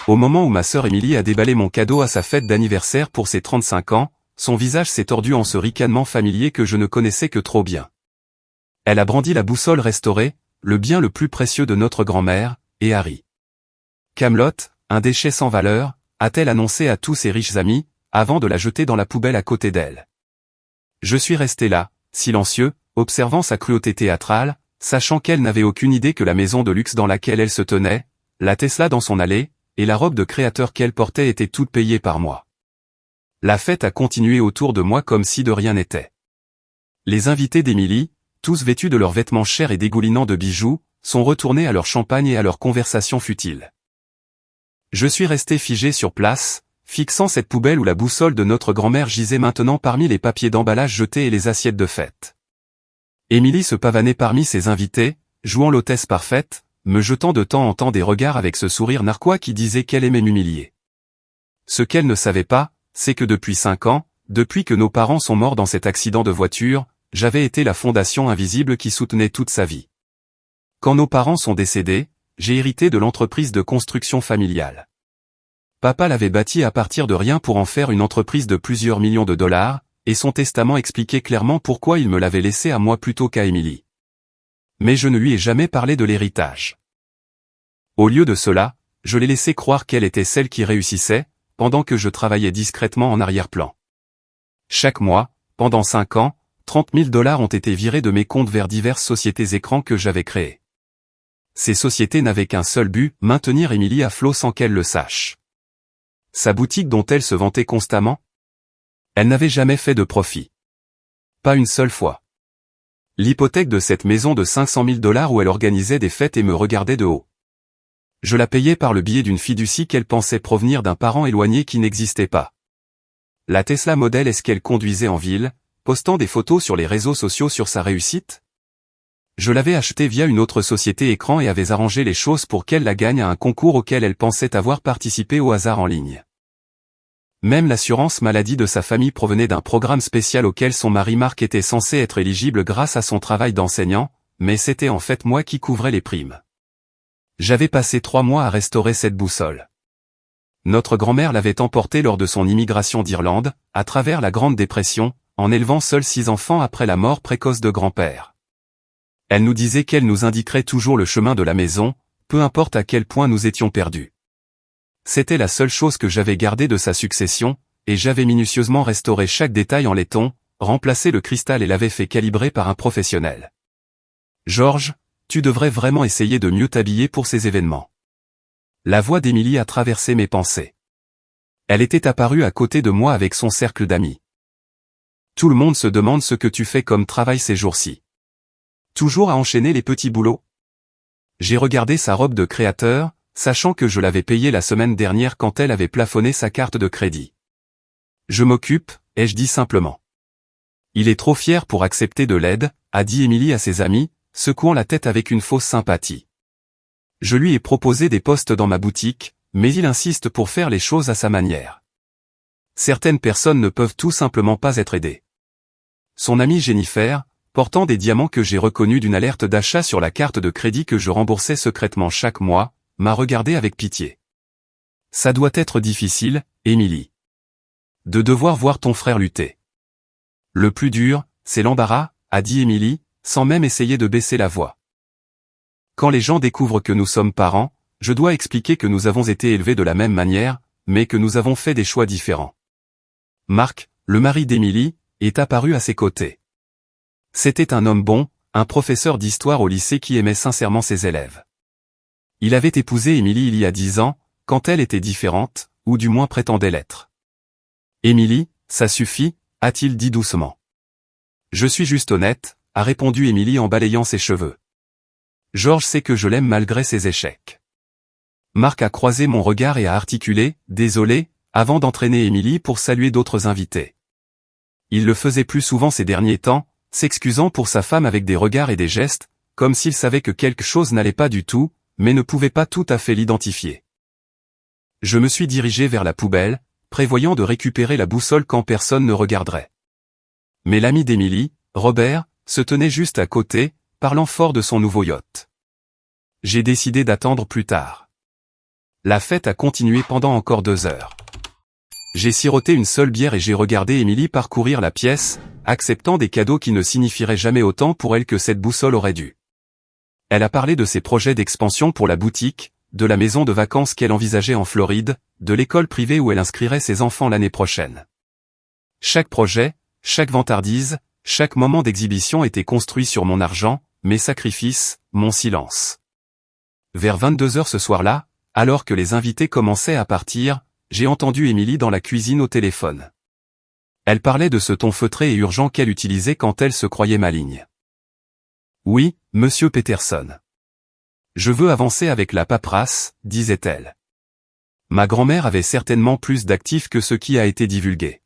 Au moment où ma sœur Émilie a déballé mon cadeau à sa fête d'anniversaire pour ses 35 ans, son visage s'est tordu en ce ricanement familier que je ne connaissais que trop bien. Elle a brandi la boussole restaurée, le bien le plus précieux de notre grand-mère, et Harry. Camelot, un déchet sans valeur, a-t-elle annoncé à tous ses riches amis, avant de la jeter dans la poubelle à côté d'elle. Je suis resté là, silencieux, observant sa cruauté théâtrale, sachant qu'elle n'avait aucune idée que la maison de luxe dans laquelle elle se tenait, la Tesla dans son allée, et la robe de créateur qu'elle portait étaient toutes payées par moi. La fête a continué autour de moi comme si de rien n'était. Les invités d'Émilie, tous vêtus de leurs vêtements chers et dégoulinants de bijoux, sont retournés à leur champagne et à leurs conversations futiles. Je suis resté figé sur place, fixant cette poubelle où la boussole de notre grand-mère gisait maintenant parmi les papiers d'emballage jetés et les assiettes de fête. Émilie se pavanait parmi ses invités, jouant l'hôtesse parfaite, me jetant de temps en temps des regards avec ce sourire narquois qui disait qu'elle aimait m'humilier. Ce qu'elle ne savait pas, c'est que depuis 5 ans, depuis que nos parents sont morts dans cet accident de voiture, j'avais été la fondation invisible qui soutenait toute sa vie. Quand nos parents sont décédés, j'ai hérité de l'entreprise de construction familiale. Papa l'avait bâtie à partir de rien pour en faire une entreprise de plusieurs millions de dollars, et son testament expliquait clairement pourquoi il me l'avait laissé à moi plutôt qu'à Émilie. Mais je ne lui ai jamais parlé de l'héritage. Au lieu de cela, je l'ai laissé croire qu'elle était celle qui réussissait, pendant que je travaillais discrètement en arrière-plan. Chaque mois, pendant 5 ans, 30 000 $ ont été virés de mes comptes vers diverses sociétés écrans que j'avais créées. Ces sociétés n'avaient qu'un seul but, maintenir Émilie à flot sans qu'elle le sache. Sa boutique dont elle se vantait constamment? Elle n'avait jamais fait de profit. Pas une seule fois. L'hypothèque de cette maison de 500 000 $ où elle organisait des fêtes et me regardait de haut. Je la payais par le biais d'une fiducie qu'elle pensait provenir d'un parent éloigné qui n'existait pas. La Tesla Model est-ce qu'elle conduisait en ville, postant des photos sur les réseaux sociaux sur sa réussite? Je l'avais achetée via une autre société écran et avais arrangé les choses pour qu'elle la gagne à un concours auquel elle pensait avoir participé au hasard en ligne. Même l'assurance maladie de sa famille provenait d'un programme spécial auquel son mari Marc était censé être éligible grâce à son travail d'enseignant, mais c'était en fait moi qui couvrais les primes. J'avais passé 3 mois à restaurer cette boussole. Notre grand-mère l'avait emportée lors de son immigration d'Irlande, à travers la Grande Dépression, en élevant seuls 6 enfants après la mort précoce de grand-père. Elle nous disait qu'elle nous indiquerait toujours le chemin de la maison, peu importe à quel point nous étions perdus. C'était la seule chose que j'avais gardée de sa succession, et j'avais minutieusement restauré chaque détail en laiton, remplacé le cristal et l'avais fait calibrer par un professionnel. Georges, tu devrais vraiment essayer de mieux t'habiller pour ces événements. La voix d'Émilie a traversé mes pensées. Elle était apparue à côté de moi avec son cercle d'amis. Tout le monde se demande ce que tu fais comme travail ces jours-ci. Toujours à enchaîner les petits boulots? J'ai regardé sa robe de créateur, sachant que je l'avais payée la semaine dernière quand elle avait plafonné sa carte de crédit. Je m'occupe, ai-je dit simplement. Il est trop fier pour accepter de l'aide, a dit Émilie à ses amis, secouant la tête avec une fausse sympathie. Je lui ai proposé des postes dans ma boutique, mais il insiste pour faire les choses à sa manière. Certaines personnes ne peuvent tout simplement pas être aidées. Son amie Jennifer, portant des diamants que j'ai reconnus d'une alerte d'achat sur la carte de crédit que je remboursais secrètement chaque mois, m'a regardé avec pitié. Ça doit être difficile, Émilie. De devoir voir ton frère lutter. Le plus dur, c'est l'embarras, a dit Émilie, sans même essayer de baisser la voix. Quand les gens découvrent que nous sommes parents, je dois expliquer que nous avons été élevés de la même manière, mais que nous avons fait des choix différents. Marc, le mari d'Émilie, est apparu à ses côtés. C'était un homme bon, un professeur d'histoire au lycée qui aimait sincèrement ses élèves. Il avait épousé Émilie il y a 10 ans, quand elle était différente, ou du moins prétendait l'être. Émilie, ça suffit, a-t-il dit doucement. Je suis juste honnête, a répondu Émilie en balayant ses cheveux. Georges sait que je l'aime malgré ses échecs. Marc a croisé mon regard et a articulé « Désolé », avant d'entraîner Émilie pour saluer d'autres invités. Il le faisait plus souvent ces derniers temps, s'excusant pour sa femme avec des regards et des gestes, comme s'il savait que quelque chose n'allait pas du tout, mais ne pouvait pas tout à fait l'identifier. Je me suis dirigé vers la poubelle, prévoyant de récupérer la boussole quand personne ne regarderait. Mais l'ami d'Émilie, Robert, se tenait juste à côté, parlant fort de son nouveau yacht. J'ai décidé d'attendre plus tard. La fête a continué pendant encore 2 heures. J'ai siroté une seule bière et j'ai regardé Émilie parcourir la pièce, acceptant des cadeaux qui ne signifieraient jamais autant pour elle que cette boussole aurait dû. Elle a parlé de ses projets d'expansion pour la boutique, de la maison de vacances qu'elle envisageait en Floride, de l'école privée où elle inscrirait ses enfants l'année prochaine. Chaque projet, chaque vantardise, chaque moment d'exhibition était construit sur mon argent, mes sacrifices, mon silence. Vers 22 heures ce soir-là, alors que les invités commençaient à partir, j'ai entendu Émilie dans la cuisine au téléphone. Elle parlait de ce ton feutré et urgent qu'elle utilisait quand elle se croyait maligne. « Oui, monsieur Peterson. Je veux avancer avec la paperasse, disait-elle. Ma grand-mère avait certainement plus d'actifs que ce qui a été divulgué.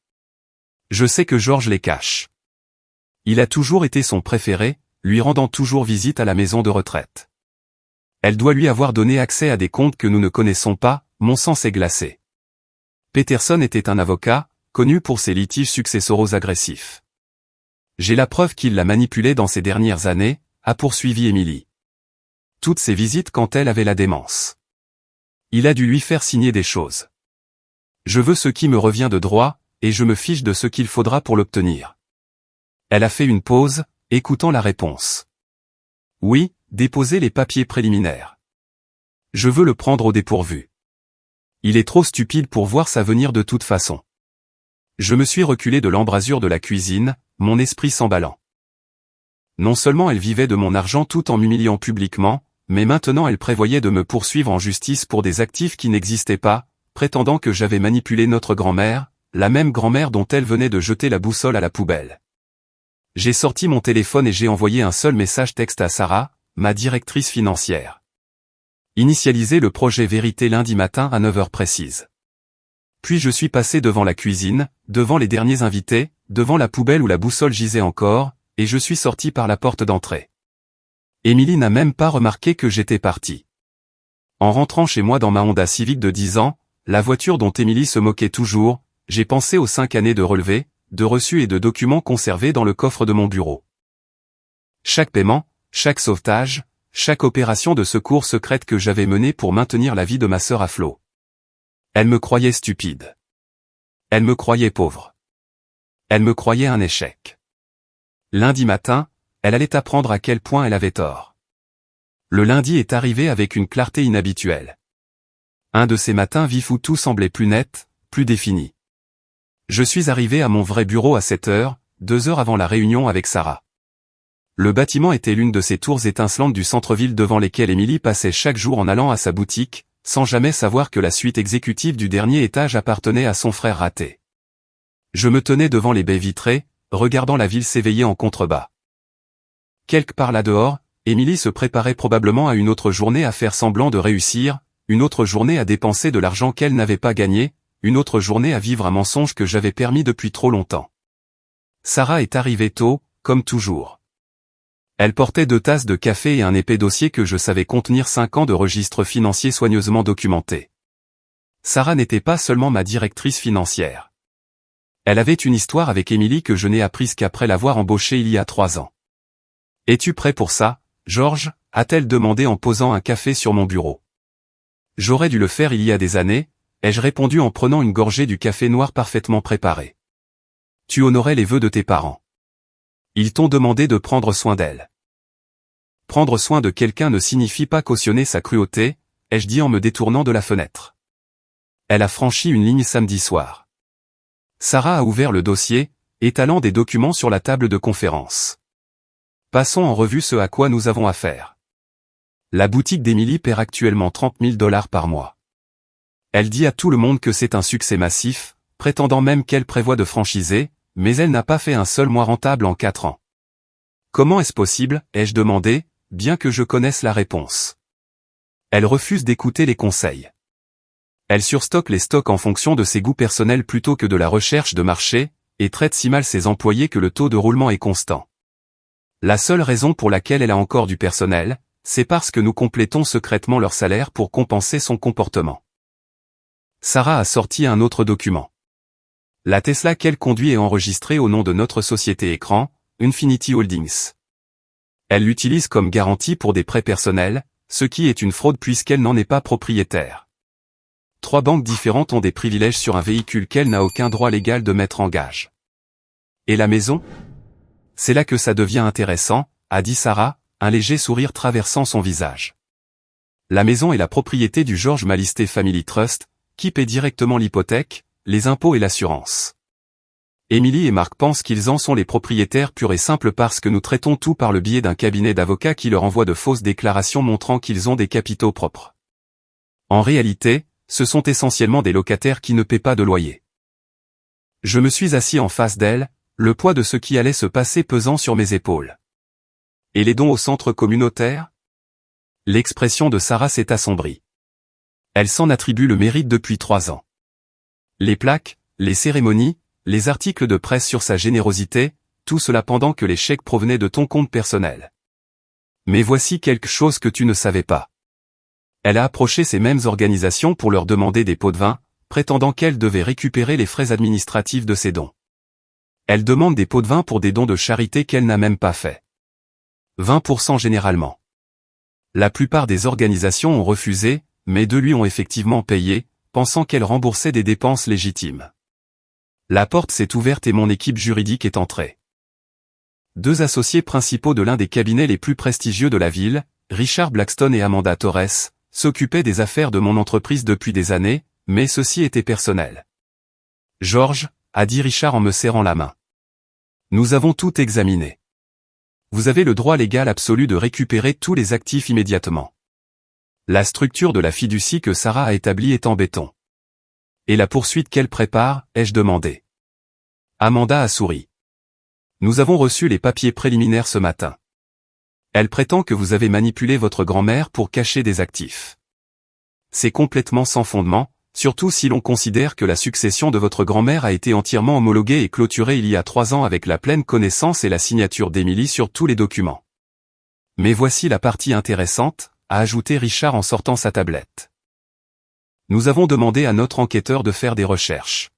Je sais que George les cache. Il a toujours été son préféré, lui rendant toujours visite à la maison de retraite. Elle doit lui avoir donné accès à des comptes que nous ne connaissons pas, mon sang s'est glacé. Peterson était un avocat, connu pour ses litiges successoraux agressifs. J'ai la preuve qu'il l'a manipulé dans ces dernières années, a poursuivi Émilie. Toutes ses visites quand elle avait la démence. Il a dû lui faire signer des choses. Je veux ce qui me revient de droit, et je me fiche de ce qu'il faudra pour l'obtenir. Elle a fait une pause, écoutant la réponse. Oui, déposer les papiers préliminaires. Je veux le prendre au dépourvu. Il est trop stupide pour voir ça venir de toute façon. Je me suis reculé de l'embrasure de la cuisine, mon esprit s'emballant. Non seulement elle vivait de mon argent tout en m'humiliant publiquement, mais maintenant elle prévoyait de me poursuivre en justice pour des actifs qui n'existaient pas, prétendant que j'avais manipulé notre grand-mère, la même grand-mère dont elle venait de jeter la boussole à la poubelle. J'ai sorti mon téléphone et j'ai envoyé un seul message texte à Sarah, ma directrice financière. Initialiser le projet Vérité lundi matin à 9 heures précises. Puis je suis passé devant la cuisine, devant les derniers invités, devant la poubelle où la boussole gisait encore, et je suis sorti par la porte d'entrée. Émilie n'a même pas remarqué que j'étais parti. En rentrant chez moi dans ma Honda Civic de 10 ans, la voiture dont Émilie se moquait toujours, j'ai pensé aux 5 années de relevés, de reçus et de documents conservés dans le coffre de mon bureau. Chaque paiement, chaque sauvetage, chaque opération de secours secrète que j'avais menée pour maintenir la vie de ma sœur à flot. Elle me croyait stupide. Elle me croyait pauvre. Elle me croyait un échec. Lundi matin, elle allait apprendre à quel point elle avait tort. Le lundi est arrivé avec une clarté inhabituelle. Un de ces matins vifs où tout semblait plus net, plus défini. Je suis arrivé à mon vrai bureau à 7 heures, 2 heures avant la réunion avec Sarah. Le bâtiment était l'une de ces tours étincelantes du centre-ville devant lesquelles Émilie passait chaque jour en allant à sa boutique, sans jamais savoir que la suite exécutive du dernier étage appartenait à son frère raté. Je me tenais devant les baies vitrées, regardant la ville s'éveiller en contrebas. Quelque part là-dehors, Émilie se préparait probablement à une autre journée à faire semblant de réussir, une autre journée à dépenser de l'argent qu'elle n'avait pas gagné, une autre journée à vivre un mensonge que j'avais permis depuis trop longtemps. Sarah est arrivée tôt, comme toujours. Elle portait 2 tasses de café et un épais dossier que je savais contenir 5 ans de registres financiers soigneusement documentés. Sarah n'était pas seulement ma directrice financière. Elle avait une histoire avec Émilie que je n'ai apprise qu'après l'avoir embauchée il y a 3 ans. « Es-tu prêt pour ça, George ?» a-t-elle demandé en posant un café sur mon bureau. J'aurais dû le faire il y a des années, ai-je répondu en prenant une gorgée du café noir parfaitement préparé. Tu honorais les vœux de tes parents. Ils t'ont demandé de prendre soin d'elle. Prendre soin de quelqu'un ne signifie pas cautionner sa cruauté, ai-je dit en me détournant de la fenêtre. Elle a franchi une ligne samedi soir. Sarah a ouvert le dossier, étalant des documents sur la table de conférence. Passons en revue ce à quoi nous avons affaire. La boutique d'Émilie perd actuellement $30 000 par mois. Elle dit à tout le monde que c'est un succès massif, prétendant même qu'elle prévoit de franchiser, mais elle n'a pas fait un seul mois rentable en 4 ans. Comment est-ce possible, ai-je demandé, bien que je connaisse la réponse. Elle refuse d'écouter les conseils. Elle surstocke les stocks en fonction de ses goûts personnels plutôt que de la recherche de marché, et traite si mal ses employés que le taux de roulement est constant. La seule raison pour laquelle elle a encore du personnel, c'est parce que nous complétons secrètement leur salaire pour compenser son comportement. Sarah a sorti un autre document. La Tesla qu'elle conduit est enregistrée au nom de notre société écran, Infinity Holdings. Elle l'utilise comme garantie pour des prêts personnels, ce qui est une fraude puisqu'elle n'en est pas propriétaire. 3 banques différentes ont des privilèges sur un véhicule qu'elle n'a aucun droit légal de mettre en gage. Et la maison? C'est là que ça devient intéressant, a dit Sarah, un léger sourire traversant son visage. La maison est la propriété du George Malisté Family Trust, qui paie directement l'hypothèque, les impôts et l'assurance. Émilie et Marc pensent qu'ils en sont les propriétaires purs et simples parce que nous traitons tout par le biais d'un cabinet d'avocats qui leur envoie de fausses déclarations montrant qu'ils ont des capitaux propres. En réalité, ce sont essentiellement des locataires qui ne paient pas de loyer. Je me suis assis en face d'elle, le poids de ce qui allait se passer pesant sur mes épaules. Et les dons au centre communautaire? L'expression de Sarah s'est assombrie. Elle s'en attribue le mérite depuis 3 ans. Les plaques, les cérémonies, les articles de presse sur sa générosité, tout cela pendant que les chèques provenaient de ton compte personnel. Mais voici quelque chose que tu ne savais pas. Elle a approché ces mêmes organisations pour leur demander des pots de vin, prétendant qu'elle devait récupérer les frais administratifs de ses dons. Elle demande des pots de vin pour des dons de charité qu'elle n'a même pas fait. 20% généralement. La plupart des organisations ont refusé, mais 2 lui ont effectivement payé, pensant qu'elle remboursait des dépenses légitimes. La porte s'est ouverte et mon équipe juridique est entrée. 2 associés principaux de l'un des cabinets les plus prestigieux de la ville, Richard Blackstone et Amanda Torres, s'occupaient des affaires de mon entreprise depuis des années, mais ceci était personnel. George, a dit Richard en me serrant la main. Nous avons tout examiné. Vous avez le droit légal absolu de récupérer tous les actifs immédiatement. La structure de la fiducie que Sarah a établie est en béton. Et la poursuite qu'elle prépare, ai-je demandé. Amanda a souri. Nous avons reçu les papiers préliminaires ce matin. Elle prétend que vous avez manipulé votre grand-mère pour cacher des actifs. C'est complètement sans fondement, surtout si l'on considère que la succession de votre grand-mère a été entièrement homologuée et clôturée il y a 3 ans avec la pleine connaissance et la signature d'Émilie sur tous les documents. Mais voici la partie intéressante, a ajouté Richard en sortant sa tablette. Nous avons demandé à notre enquêteur de faire des recherches.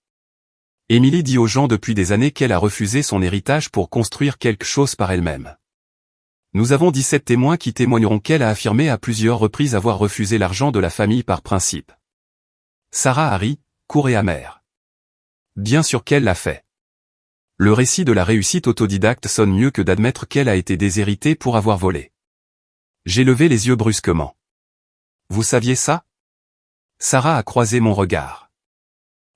Émilie dit aux gens depuis des années qu'elle a refusé son héritage pour construire quelque chose par elle-même. Nous avons 17 témoins qui témoigneront qu'elle a affirmé à plusieurs reprises avoir refusé l'argent de la famille par principe. Sarah a ri, court et amère. Bien sûr qu'elle l'a fait. Le récit de la réussite autodidacte sonne mieux que d'admettre qu'elle a été déshéritée pour avoir volé. J'ai levé les yeux brusquement. Vous saviez ça? Sarah a croisé mon regard.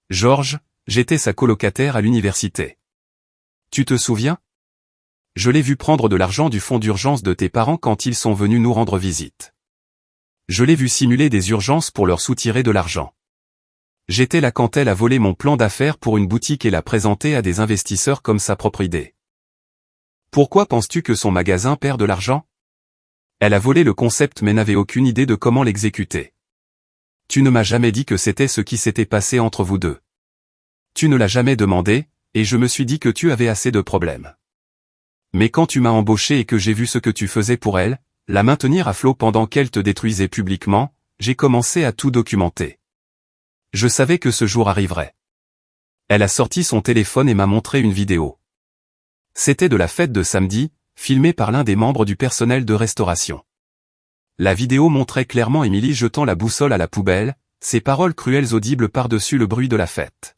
George, j'étais sa colocataire à l'université. Tu te souviens? Je l'ai vu prendre de l'argent du fonds d'urgence de tes parents quand ils sont venus nous rendre visite. Je l'ai vu simuler des urgences pour leur soutirer de l'argent. J'étais là quand elle a volé mon plan d'affaires pour une boutique et l'a présenté à des investisseurs comme sa propre idée. Pourquoi penses-tu que son magasin perd de l'argent? Elle a volé le concept mais n'avait aucune idée de comment l'exécuter. Tu ne m'as jamais dit que c'était ce qui s'était passé entre vous deux. Tu ne l'as jamais demandé, et je me suis dit que tu avais assez de problèmes. Mais quand tu m'as embauché et que j'ai vu ce que tu faisais pour elle, la maintenir à flot pendant qu'elle te détruisait publiquement, j'ai commencé à tout documenter. Je savais que ce jour arriverait. Elle a sorti son téléphone et m'a montré une vidéo. C'était de la fête de samedi, filmée par l'un des membres du personnel de restauration. La vidéo montrait clairement Émilie jetant la boussole à la poubelle, ses paroles cruelles audibles par-dessus le bruit de la fête.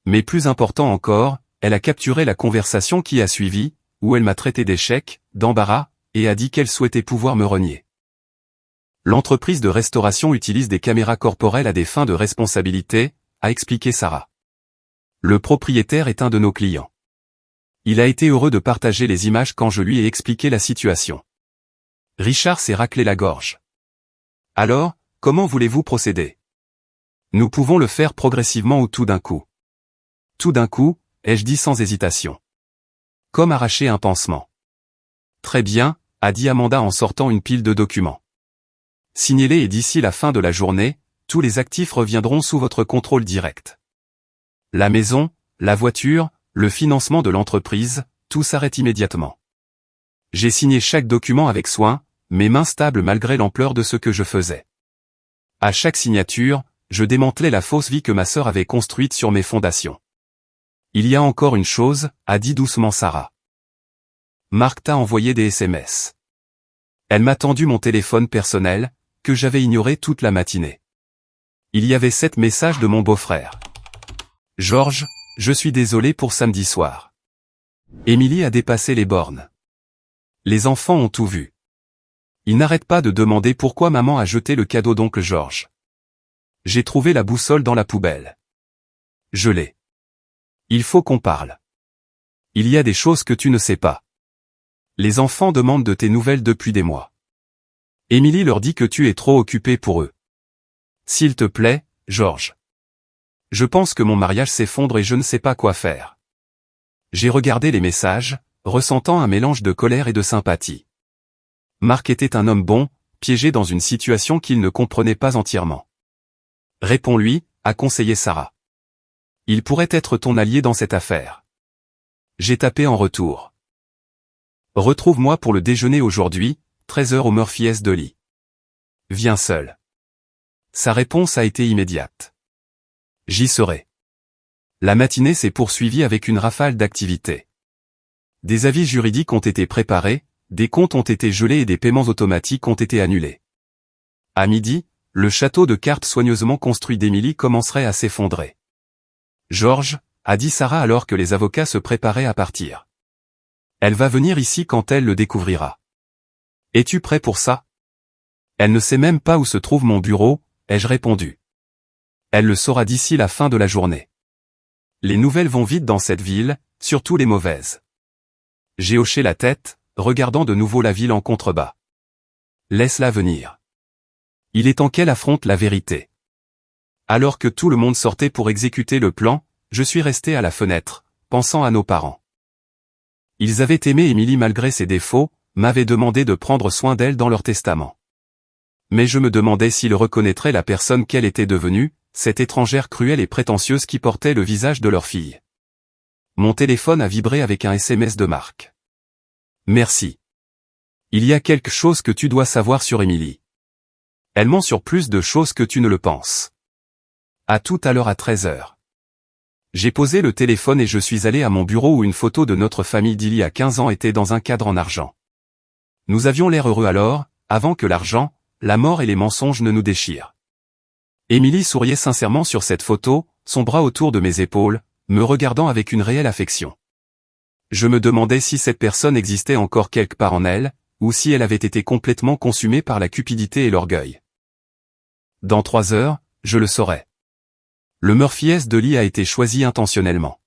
Mais plus important encore, elle a capturé la conversation qui a suivi, où elle m'a traité d'échec, d'embarras, et a dit qu'elle souhaitait pouvoir me renier. L'entreprise de restauration utilise des caméras corporelles à des fins de responsabilité, a expliqué Sarah. Le propriétaire est un de nos clients. Il a été heureux de partager les images quand je lui ai expliqué la situation. Richard s'est raclé la gorge. Alors, comment voulez-vous procéder? Nous pouvons le faire progressivement ou tout d'un coup. Tout d'un coup, ai-je dit sans hésitation. Comme arracher un pansement. Très bien, a dit Amanda en sortant une pile de documents. Signez-les et d'ici la fin de la journée, tous les actifs reviendront sous votre contrôle direct. La maison, la voiture, le financement de l'entreprise, tout s'arrête immédiatement. J'ai signé chaque document avec soin, mes mains stables malgré l'ampleur de ce que je faisais. À chaque signature, je démantelais la fausse vie que ma sœur avait construite sur mes fondations. Il y a encore une chose, a dit doucement Sarah. Marc t'a envoyé des SMS. Elle m'a tendu mon téléphone personnel, que j'avais ignoré toute la matinée. Il y avait 7 messages de mon beau-frère. Georges, je suis désolé pour samedi soir. Émilie a dépassé les bornes. Les enfants ont tout vu. Ils n'arrêtent pas de demander pourquoi maman a jeté le cadeau d'oncle Georges. J'ai trouvé la boussole dans la poubelle. Je l'ai. Il faut qu'on parle. Il y a des choses que tu ne sais pas. Les enfants demandent de tes nouvelles depuis des mois. Émilie leur dit que tu es trop occupé pour eux. S'il te plaît, Georges. Je pense que mon mariage s'effondre et je ne sais pas quoi faire. J'ai regardé les messages, ressentant un mélange de colère et de sympathie. Marc était un homme bon, piégé dans une situation qu'il ne comprenait pas entièrement. Réponds-lui, a conseillé Sarah. Il pourrait être ton allié dans cette affaire. J'ai tapé en retour. Retrouve-moi pour le déjeuner aujourd'hui, 13 h au Murphy's Dolly. Viens seul. Sa réponse a été immédiate. J'y serai. La matinée s'est poursuivie avec une rafale d'activités. Des avis juridiques ont été préparés, des comptes ont été gelés et des paiements automatiques ont été annulés. À midi, le château de cartes soigneusement construit d'Émilie commencerait à s'effondrer. Georges, a dit Sarah alors que les avocats se préparaient à partir. Elle va venir ici quand elle le découvrira. Es-tu prêt pour ça? Elle ne sait même pas où se trouve mon bureau, ai-je répondu. Elle le saura d'ici la fin de la journée. Les nouvelles vont vite dans cette ville, surtout les mauvaises. J'ai hoché la tête, regardant de nouveau la ville en contrebas. Laisse-la venir. Il est temps qu'elle affronte la vérité. Alors que tout le monde sortait pour exécuter le plan, je suis resté à la fenêtre, pensant à nos parents. Ils avaient aimé Émilie malgré ses défauts, m'avaient demandé de prendre soin d'elle dans leur testament. Mais je me demandais s'ils reconnaîtraient la personne qu'elle était devenue, cette étrangère cruelle et prétentieuse qui portait le visage de leur fille. Mon téléphone a vibré avec un SMS de Marc. Merci. Il y a quelque chose que tu dois savoir sur Émilie. Elle ment sur plus de choses que tu ne le penses. À tout à l'heure à 13 h. J'ai posé le téléphone et je suis allé à mon bureau où une photo de notre famille d'il y a 15 ans était dans un cadre en argent. Nous avions l'air heureux alors, avant que l'argent, la mort et les mensonges ne nous déchirent. Émilie souriait sincèrement sur cette photo, son bras autour de mes épaules, me regardant avec une réelle affection. Je me demandais si cette personne existait encore quelque part en elle, ou si elle avait été complètement consumée par la cupidité et l'orgueil. Dans 3 heures, je le saurais. Le Murphy's Dolly a été choisi intentionnellement.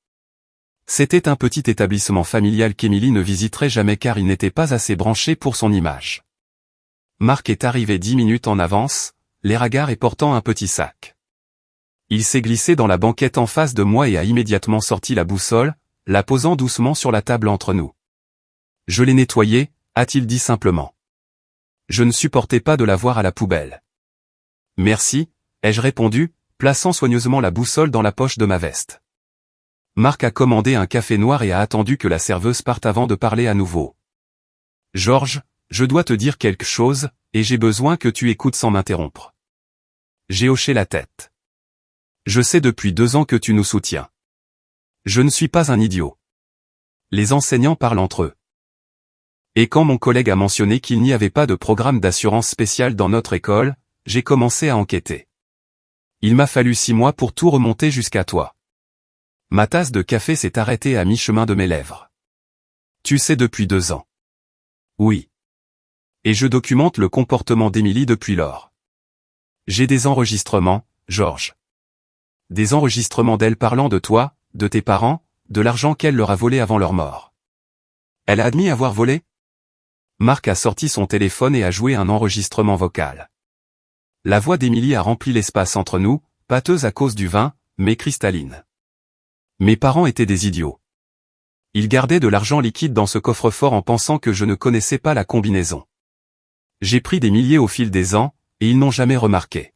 C'était un petit établissement familial qu'Émilie ne visiterait jamais car il n'était pas assez branché pour son image. Marc est arrivé 10 minutes en avance, l'air hagard et portant un petit sac. Il s'est glissé dans la banquette en face de moi et a immédiatement sorti la boussole, la posant doucement sur la table entre nous. Je l'ai nettoyée, a-t-il dit simplement. Je ne supportais pas de la voir à la poubelle. Merci, ai-je répondu, plaçant soigneusement la boussole dans la poche de ma veste. Marc a commandé un café noir et a attendu que la serveuse parte avant de parler à nouveau. Georges, je dois te dire quelque chose, et j'ai besoin que tu écoutes sans m'interrompre. J'ai hoché la tête. Je sais depuis 2 ans que tu nous soutiens. Je ne suis pas un idiot. Les enseignants parlent entre eux. Et quand mon collègue a mentionné qu'il n'y avait pas de programme d'assurance spéciale dans notre école, j'ai commencé à enquêter. Il m'a fallu 6 mois pour tout remonter jusqu'à toi. Ma tasse de café s'est arrêtée à mi-chemin de mes lèvres. Tu sais depuis 2 ans. Oui. Et je documente le comportement d'Émilie depuis lors. J'ai des enregistrements, Georges. Des enregistrements d'elle parlant de toi, de tes parents, de l'argent qu'elle leur a volé avant leur mort. Elle a admis avoir volé? Marc a sorti son téléphone et a joué un enregistrement vocal. La voix d'Émilie a rempli l'espace entre nous, pâteuse à cause du vin, mais cristalline. Mes parents étaient des idiots. Ils gardaient de l'argent liquide dans ce coffre-fort en pensant que je ne connaissais pas la combinaison. J'ai pris des milliers au fil des ans, et ils n'ont jamais remarqué.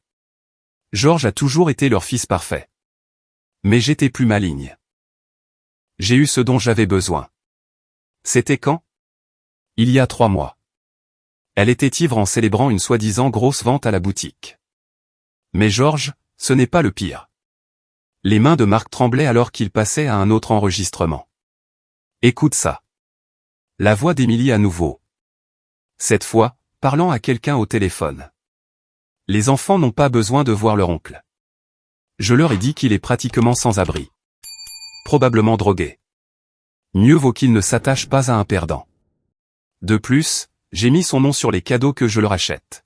Georges a toujours été leur fils parfait. Mais j'étais plus maligne. J'ai eu ce dont j'avais besoin. C'était quand? Il y a 3 mois. Elle était ivre en célébrant une soi-disant grosse vente à la boutique. Mais Georges, ce n'est pas le pire. Les mains de Marc tremblaient alors qu'il passait à un autre enregistrement. Écoute ça. La voix d'Émilie à nouveau. Cette fois, parlant à quelqu'un au téléphone. Les enfants n'ont pas besoin de voir leur oncle. Je leur ai dit qu'il est pratiquement sans abri. Probablement drogué. Mieux vaut qu'il ne s'attache pas à un perdant. De plus, j'ai mis son nom sur les cadeaux que je leur achète.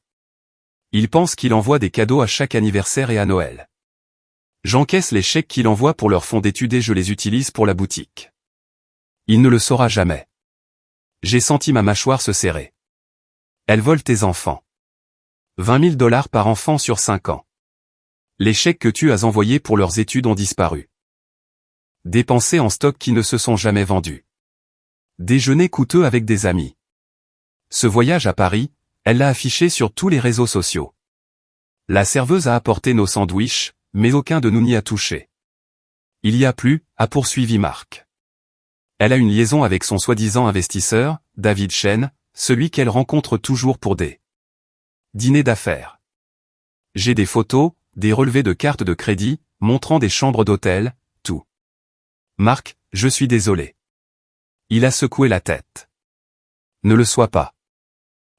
Il pense qu'il envoie des cadeaux à chaque anniversaire et à Noël. J'encaisse les chèques qu'il envoie pour leur fonds d'études et je les utilise pour la boutique. Il ne le saura jamais. J'ai senti ma mâchoire se serrer. Elle vole tes enfants. 20 000 $ par enfant sur 5 ans. Les chèques que tu as envoyés pour leurs études ont disparu. Dépensés en stocks qui ne se sont jamais vendus. Déjeuner coûteux avec des amis. Ce voyage à Paris, elle l'a affiché sur tous les réseaux sociaux. La serveuse a apporté nos sandwichs, mais aucun de nous n'y a touché. Il y a plus, a poursuivi Marc. Elle a une liaison avec son soi-disant investisseur, David Chen, celui qu'elle rencontre toujours pour des dîners d'affaires. J'ai des photos, des relevés de cartes de crédit, montrant des chambres d'hôtel, tout. Marc, je suis désolé. Il a secoué la tête. Ne le sois pas.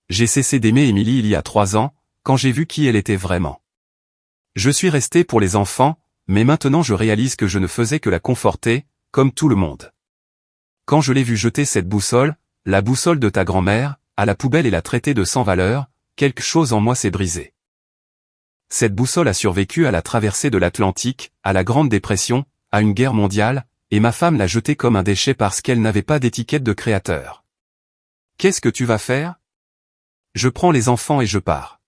J'ai cessé d'aimer Émilie il y a 3 ans, quand j'ai vu qui elle était vraiment. Je suis resté pour les enfants, mais maintenant je réalise que je ne faisais que la conforter, comme tout le monde. Quand je l'ai vue jeter cette boussole, la boussole de ta grand-mère, à la poubelle et la traiter de sans valeur, quelque chose en moi s'est brisé. Cette boussole a survécu à la traversée de l'Atlantique, à la Grande Dépression, à une guerre mondiale, et ma femme l'a jetée comme un déchet parce qu'elle n'avait pas d'étiquette de créateur. Qu'est-ce que tu vas faire? Je prends les enfants et je pars.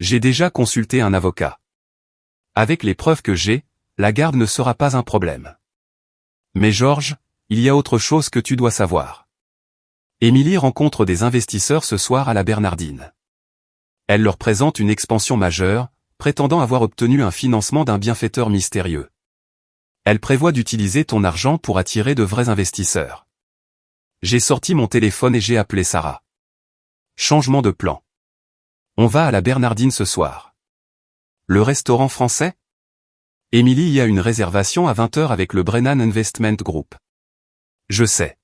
J'ai déjà consulté un avocat. Avec les preuves que j'ai, la garde ne sera pas un problème. Mais Georges, il y a autre chose que tu dois savoir. Émilie rencontre des investisseurs ce soir à la Bernardine. Elle leur présente une expansion majeure, prétendant avoir obtenu un financement d'un bienfaiteur mystérieux. Elle prévoit d'utiliser ton argent pour attirer de vrais investisseurs. J'ai sorti mon téléphone et j'ai appelé Sarah. Changement de plan. On va à la Bernardine ce soir. Le restaurant français? Émilie y a une réservation à 20h avec le Brennan Investment Group. Je sais.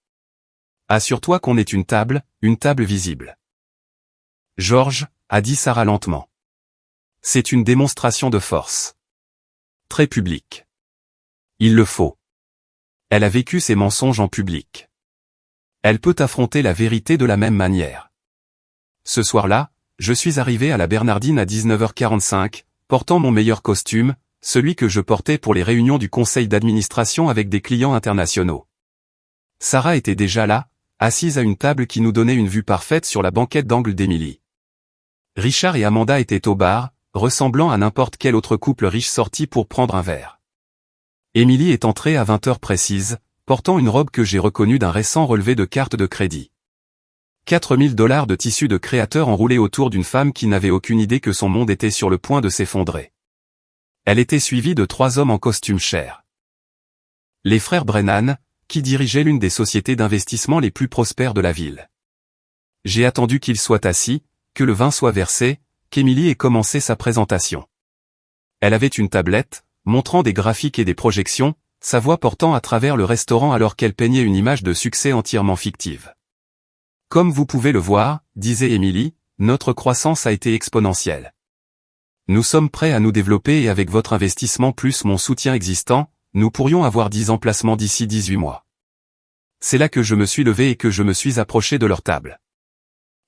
Assure-toi qu'on ait une table visible. Georges, a dit Sarah lentement. C'est une démonstration de force. Très publique. Il le faut. Elle a vécu ses mensonges en public. Elle peut affronter la vérité de la même manière. Ce soir-là, je suis arrivé à la Bernardine à 19h45, portant mon meilleur costume, celui que je portais pour les réunions du conseil d'administration avec des clients internationaux. Sarah était déjà là, assise à une table qui nous donnait une vue parfaite sur la banquette d'angle d'Émilie. Richard et Amanda étaient au bar, ressemblant à n'importe quel autre couple riche sorti pour prendre un verre. Émilie est entrée à 20h précises, portant une robe que j'ai reconnue d'un récent relevé de carte de crédit. 4 000 $ de tissu de créateur enroulé autour d'une femme qui n'avait aucune idée que son monde était sur le point de s'effondrer. Elle était suivie de 3 hommes en costume cher. Les frères Brennan, qui dirigeaient l'une des sociétés d'investissement les plus prospères de la ville. J'ai attendu qu'ils soient assis, que le vin soit versé, qu'Émilie ait commencé sa présentation. Elle avait une tablette, montrant des graphiques et des projections, sa voix portant à travers le restaurant alors qu'elle peignait une image de succès entièrement fictive. Comme vous pouvez le voir, disait Émilie, notre croissance a été exponentielle. Nous sommes prêts à nous développer et avec votre investissement plus mon soutien existant, nous pourrions avoir 10 emplacements d'ici 18 mois. C'est là que je me suis levé et que je me suis approché de leur table.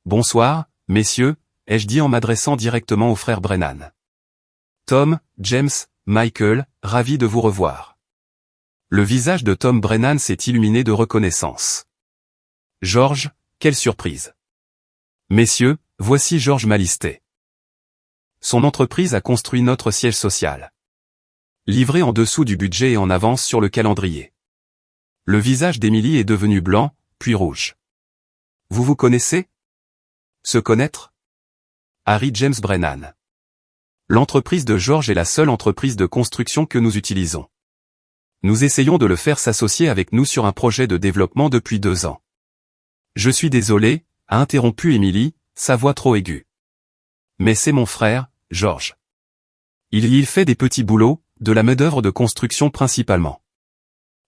Bonsoir, messieurs, ai-je dit en m'adressant directement aux frères Brennan. Tom, James, Michael, ravi de vous revoir. Le visage de Tom Brennan s'est illuminé de reconnaissance. Georges, quelle surprise. Messieurs, voici Georges Malisté. Son entreprise a construit notre siège social. Livré en dessous du budget et en avance sur le calendrier. Le visage d'Émilie est devenu blanc, puis rouge. Vous vous connaissez? Se connaître? Harry James Brennan. L'entreprise de Georges est la seule entreprise de construction que nous utilisons. Nous essayons de le faire s'associer avec nous sur un projet de développement depuis 2 ans. Je suis désolé, a interrompu Émilie, sa voix trop aiguë. Mais c'est mon frère, Georges. Il y fait des petits boulots, de la main-d'œuvre de construction principalement.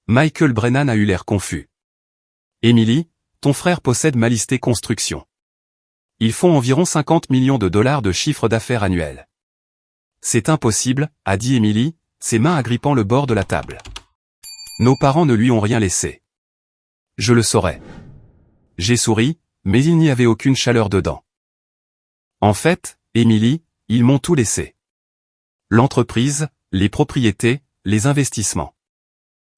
Michael Brennan a eu l'air confus. Émilie, ton frère possède Malisté Construction. Ils font environ 50 millions de dollars de chiffre d'affaires annuel. C'est impossible, a dit Émilie, ses mains agrippant le bord de la table. Nos parents ne lui ont rien laissé. Je le saurais. J'ai souri, mais il n'y avait aucune chaleur dedans. En fait, Émilie, ils m'ont tout laissé. L'entreprise, les propriétés, les investissements.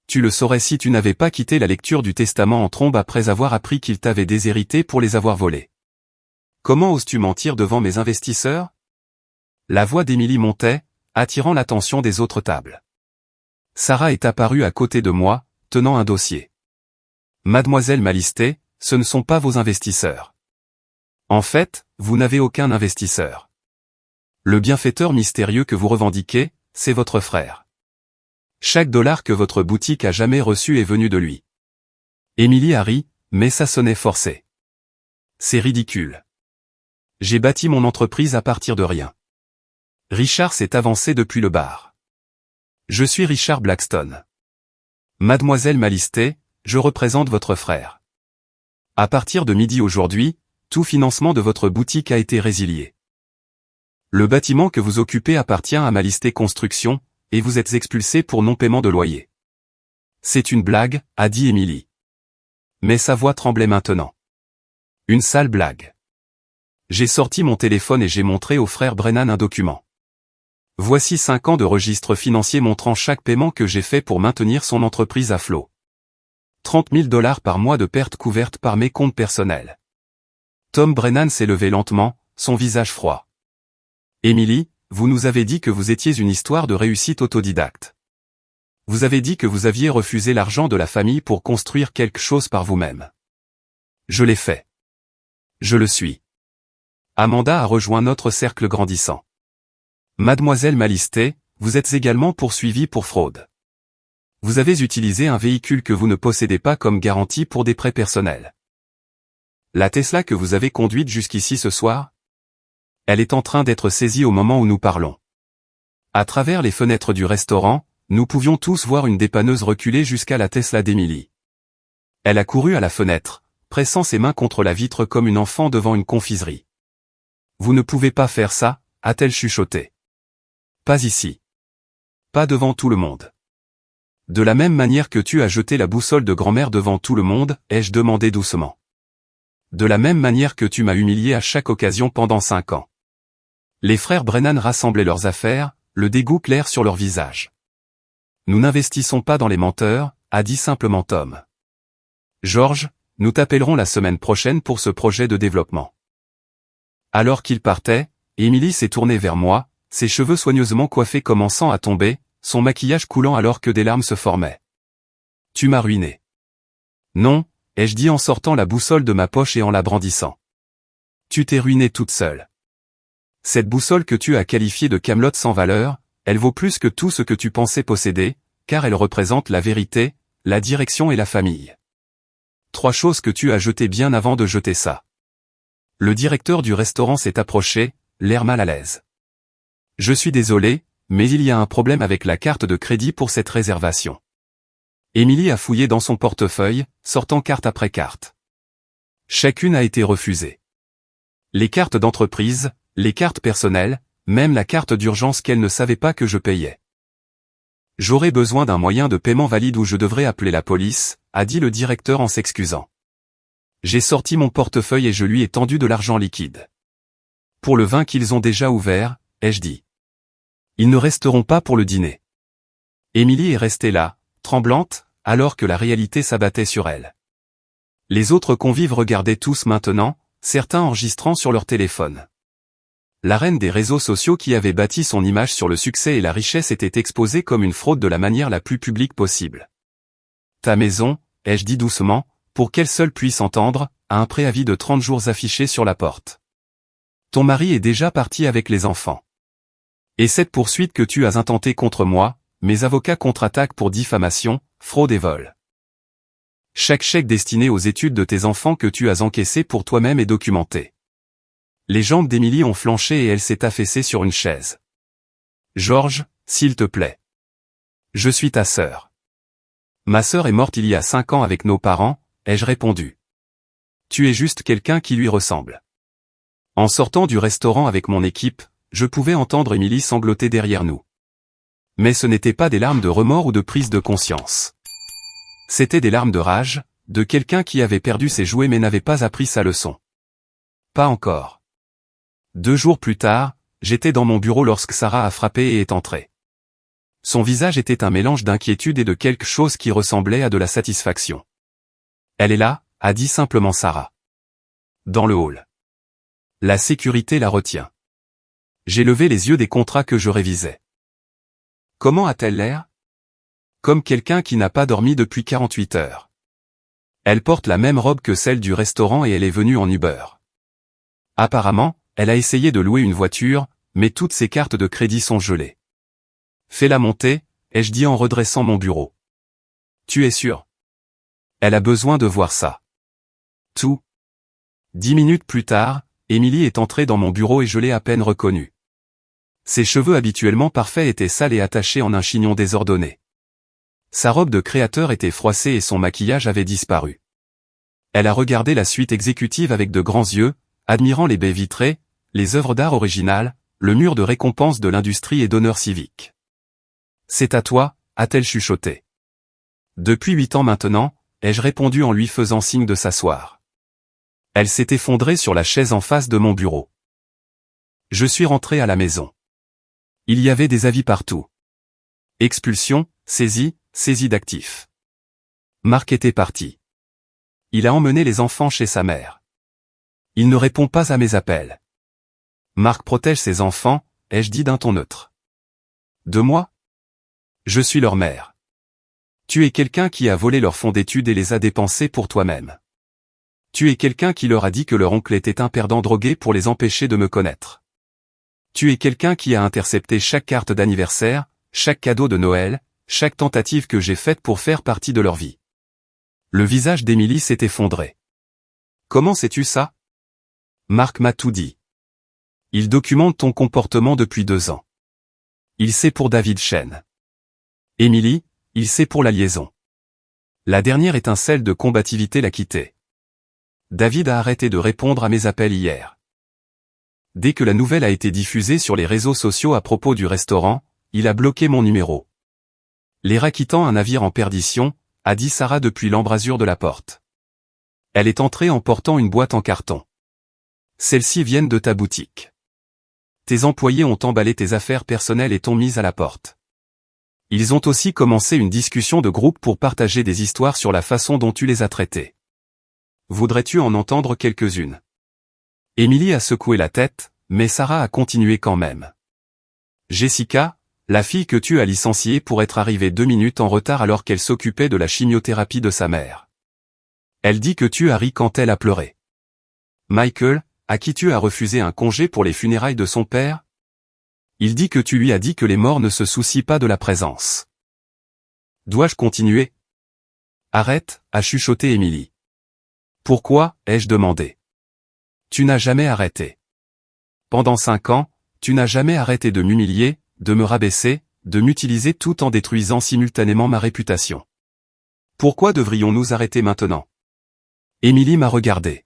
Tu le saurais si tu n'avais pas quitté la lecture du testament en trombe après avoir appris qu'ils t'avaient déshérité pour les avoir volés. Comment oses-tu mentir devant mes investisseurs? La voix d'Émilie montait, attirant l'attention des autres tables. Sarah est apparue à côté de moi, tenant un dossier. Mademoiselle Malistet, ce ne sont pas vos investisseurs. En fait, vous n'avez aucun investisseur. Le bienfaiteur mystérieux que vous revendiquez, c'est votre frère. Chaque dollar que votre boutique a jamais reçu est venu de lui. Émilie a ri, mais ça sonnait forcé. C'est ridicule. J'ai bâti mon entreprise à partir de rien. Richard s'est avancé depuis le bar. Je suis Richard Blackstone. Mademoiselle Malistet, je représente votre frère. À partir de midi aujourd'hui, tout financement de votre boutique a été résilié. Le bâtiment que vous occupez appartient à Malistet Construction, et vous êtes expulsé pour non-paiement de loyer. C'est une blague, a dit Émilie. Mais sa voix tremblait maintenant. Une sale blague. J'ai sorti mon téléphone et j'ai montré au frère Brennan un document. Voici 5 ans de registre financier montrant chaque paiement que j'ai fait pour maintenir son entreprise à flot. 30 000 $ par mois de pertes couvertes par mes comptes personnels. Tom Brennan s'est levé lentement, son visage froid. Émilie, vous nous avez dit que vous étiez une histoire de réussite autodidacte. Vous avez dit que vous aviez refusé l'argent de la famille pour construire quelque chose par vous-même. Je l'ai fait. Je le suis. Amanda a rejoint notre cercle grandissant. Mademoiselle Malistet, vous êtes également poursuivie pour fraude. Vous avez utilisé un véhicule que vous ne possédez pas comme garantie pour des prêts personnels. La Tesla que vous avez conduite jusqu'ici ce soir? Elle est en train d'être saisie au moment où nous parlons. À travers les fenêtres du restaurant, nous pouvions tous voir une dépanneuse reculer jusqu'à la Tesla d'Émilie. Elle a couru à la fenêtre, pressant ses mains contre la vitre comme une enfant devant une confiserie. Vous ne pouvez pas faire ça, a-t-elle chuchoté. Pas ici. Pas devant tout le monde. De la même manière que tu as jeté la boussole de grand-mère devant tout le monde, ai-je demandé doucement. De la même manière que tu m'as humilié à chaque occasion pendant 5 ans. Les frères Brennan rassemblaient leurs affaires, le dégoût clair sur leur visage. Nous n'investissons pas dans les menteurs, a dit simplement Tom. George, nous t'appellerons la semaine prochaine pour ce projet de développement. Alors qu'il partait, Émilie s'est tournée vers moi, ses cheveux soigneusement coiffés commençant à tomber, son maquillage coulant alors que des larmes se formaient. Tu m'as ruiné. Non, ai-je dit en sortant la boussole de ma poche et en la brandissant. Tu t'es ruinée toute seule. Cette boussole que tu as qualifiée de Camelot sans valeur, elle vaut plus que tout ce que tu pensais posséder, car elle représente la vérité, la direction et la famille. 3 choses que tu as jetées bien avant de jeter ça. Le directeur du restaurant s'est approché, l'air mal à l'aise. Je suis désolé, mais il y a un problème avec la carte de crédit pour cette réservation. Émilie a fouillé dans son portefeuille, sortant carte après carte. Chacune a été refusée. Les cartes d'entreprise, les cartes personnelles, même la carte d'urgence qu'elle ne savait pas que je payais. J'aurais besoin d'un moyen de paiement valide ou je devrais appeler la police, a dit le directeur en s'excusant. J'ai sorti mon portefeuille et je lui ai tendu de l'argent liquide. Pour le vin qu'ils ont déjà ouvert, ai-je dit. Ils ne resteront pas pour le dîner. Émilie est restée là, tremblante, alors que la réalité s'abattait sur elle. Les autres convives regardaient tous maintenant, certains enregistrant sur leur téléphone. La reine des réseaux sociaux qui avait bâti son image sur le succès et la richesse était exposée comme une fraude de la manière la plus publique possible. Ta maison, ai-je dit doucement, pour qu'elle seule puisse entendre, a un préavis de 30 jours affiché sur la porte. Ton mari est déjà parti avec les enfants. Et cette poursuite que tu as intentée contre moi, mes avocats contre-attaquent pour diffamation, fraude et vol. Chaque chèque destiné aux études de tes enfants que tu as encaissé pour toi-même est documenté. Les jambes d'Émilie ont flanché et elle s'est affaissée sur une chaise. George, s'il te plaît. Je suis ta sœur. Ma sœur est morte il y a 5 ans avec nos parents, ai-je répondu. Tu es juste quelqu'un qui lui ressemble. En sortant du restaurant avec mon équipe, je pouvais entendre Émilie sangloter derrière nous. Mais ce n'étaient pas des larmes de remords ou de prise de conscience. C'étaient des larmes de rage, de quelqu'un qui avait perdu ses jouets mais n'avait pas appris sa leçon. Pas encore. 2 jours plus tard, j'étais dans mon bureau lorsque Sarah a frappé et est entrée. Son visage était un mélange d'inquiétude et de quelque chose qui ressemblait à de la satisfaction. « Elle est là », a dit simplement Sarah. Dans le hall. La sécurité la retient. J'ai levé les yeux des contrats que je révisais. Comment a-t-elle l'air? Comme quelqu'un qui n'a pas dormi depuis 48 heures. Elle porte la même robe que celle du restaurant et elle est venue en Uber. Apparemment, elle a essayé de louer une voiture, mais toutes ses cartes de crédit sont gelées. Fais-la monter, ai-je dit en redressant mon bureau. Tu es sûr? Elle a besoin de voir ça. Tout. 10 minutes plus tard, Émilie est entrée dans mon bureau et je l'ai à peine reconnue. Ses cheveux habituellement parfaits étaient sales et attachés en un chignon désordonné. Sa robe de créateur était froissée et son maquillage avait disparu. Elle a regardé la suite exécutive avec de grands yeux, admirant les baies vitrées, les œuvres d'art originales, le mur de récompense de l'industrie et d'honneur civique. C'est à toi, a-t-elle chuchoté. Depuis 8 ans maintenant, ai-je répondu en lui faisant signe de s'asseoir. Elle s'est effondrée sur la chaise en face de mon bureau. Je suis rentré à la maison. Il y avait des avis partout. Expulsion, saisie d'actifs. Marc était parti. Il a emmené les enfants chez sa mère. Il ne répond pas à mes appels. Marc protège ses enfants, ai-je dit d'un ton neutre. De moi? Je suis leur mère. Tu es quelqu'un qui a volé leurs fonds d'études et les a dépensés pour toi-même. Tu es quelqu'un qui leur a dit que leur oncle était un perdant drogué pour les empêcher de me connaître. Tu es quelqu'un qui a intercepté chaque carte d'anniversaire, chaque cadeau de Noël, chaque tentative que j'ai faite pour faire partie de leur vie. Le visage d'Émilie s'est effondré. Comment sais-tu ça? Marc m'a tout dit. Il documente ton comportement depuis 2 ans. Il sait pour David Chen. Émilie, il sait pour la liaison. La dernière étincelle de combativité l'a quitté. David a arrêté de répondre à mes appels hier. Dès que la nouvelle a été diffusée sur les réseaux sociaux à propos du restaurant, il a bloqué mon numéro. Les quittant un navire en perdition, a dit Sarah depuis l'embrasure de la porte. Elle est entrée en portant une boîte en carton. Celles-ci viennent de ta boutique. Tes employés ont emballé tes affaires personnelles et t'ont mise à la porte. Ils ont aussi commencé une discussion de groupe pour partager des histoires sur la façon dont tu les as traitées. Voudrais-tu en entendre quelques-unes? Émilie a secoué la tête, mais Sarah a continué quand même. Jessica, la fille que tu as licenciée pour être arrivée 2 minutes en retard alors qu'elle s'occupait de la chimiothérapie de sa mère. Elle dit que tu as ri quand elle a pleuré. Michael, à qui tu as refusé un congé pour les funérailles de son père? Il dit que tu lui as dit que les morts ne se soucient pas de la présence. Dois-je continuer? Arrête, a chuchoté Émilie. Pourquoi, ai-je demandé. Tu n'as jamais arrêté. Pendant 5 ans, tu n'as jamais arrêté de m'humilier, de me rabaisser, de m'utiliser tout en détruisant simultanément ma réputation. Pourquoi devrions-nous arrêter maintenant? Émilie m'a regardé.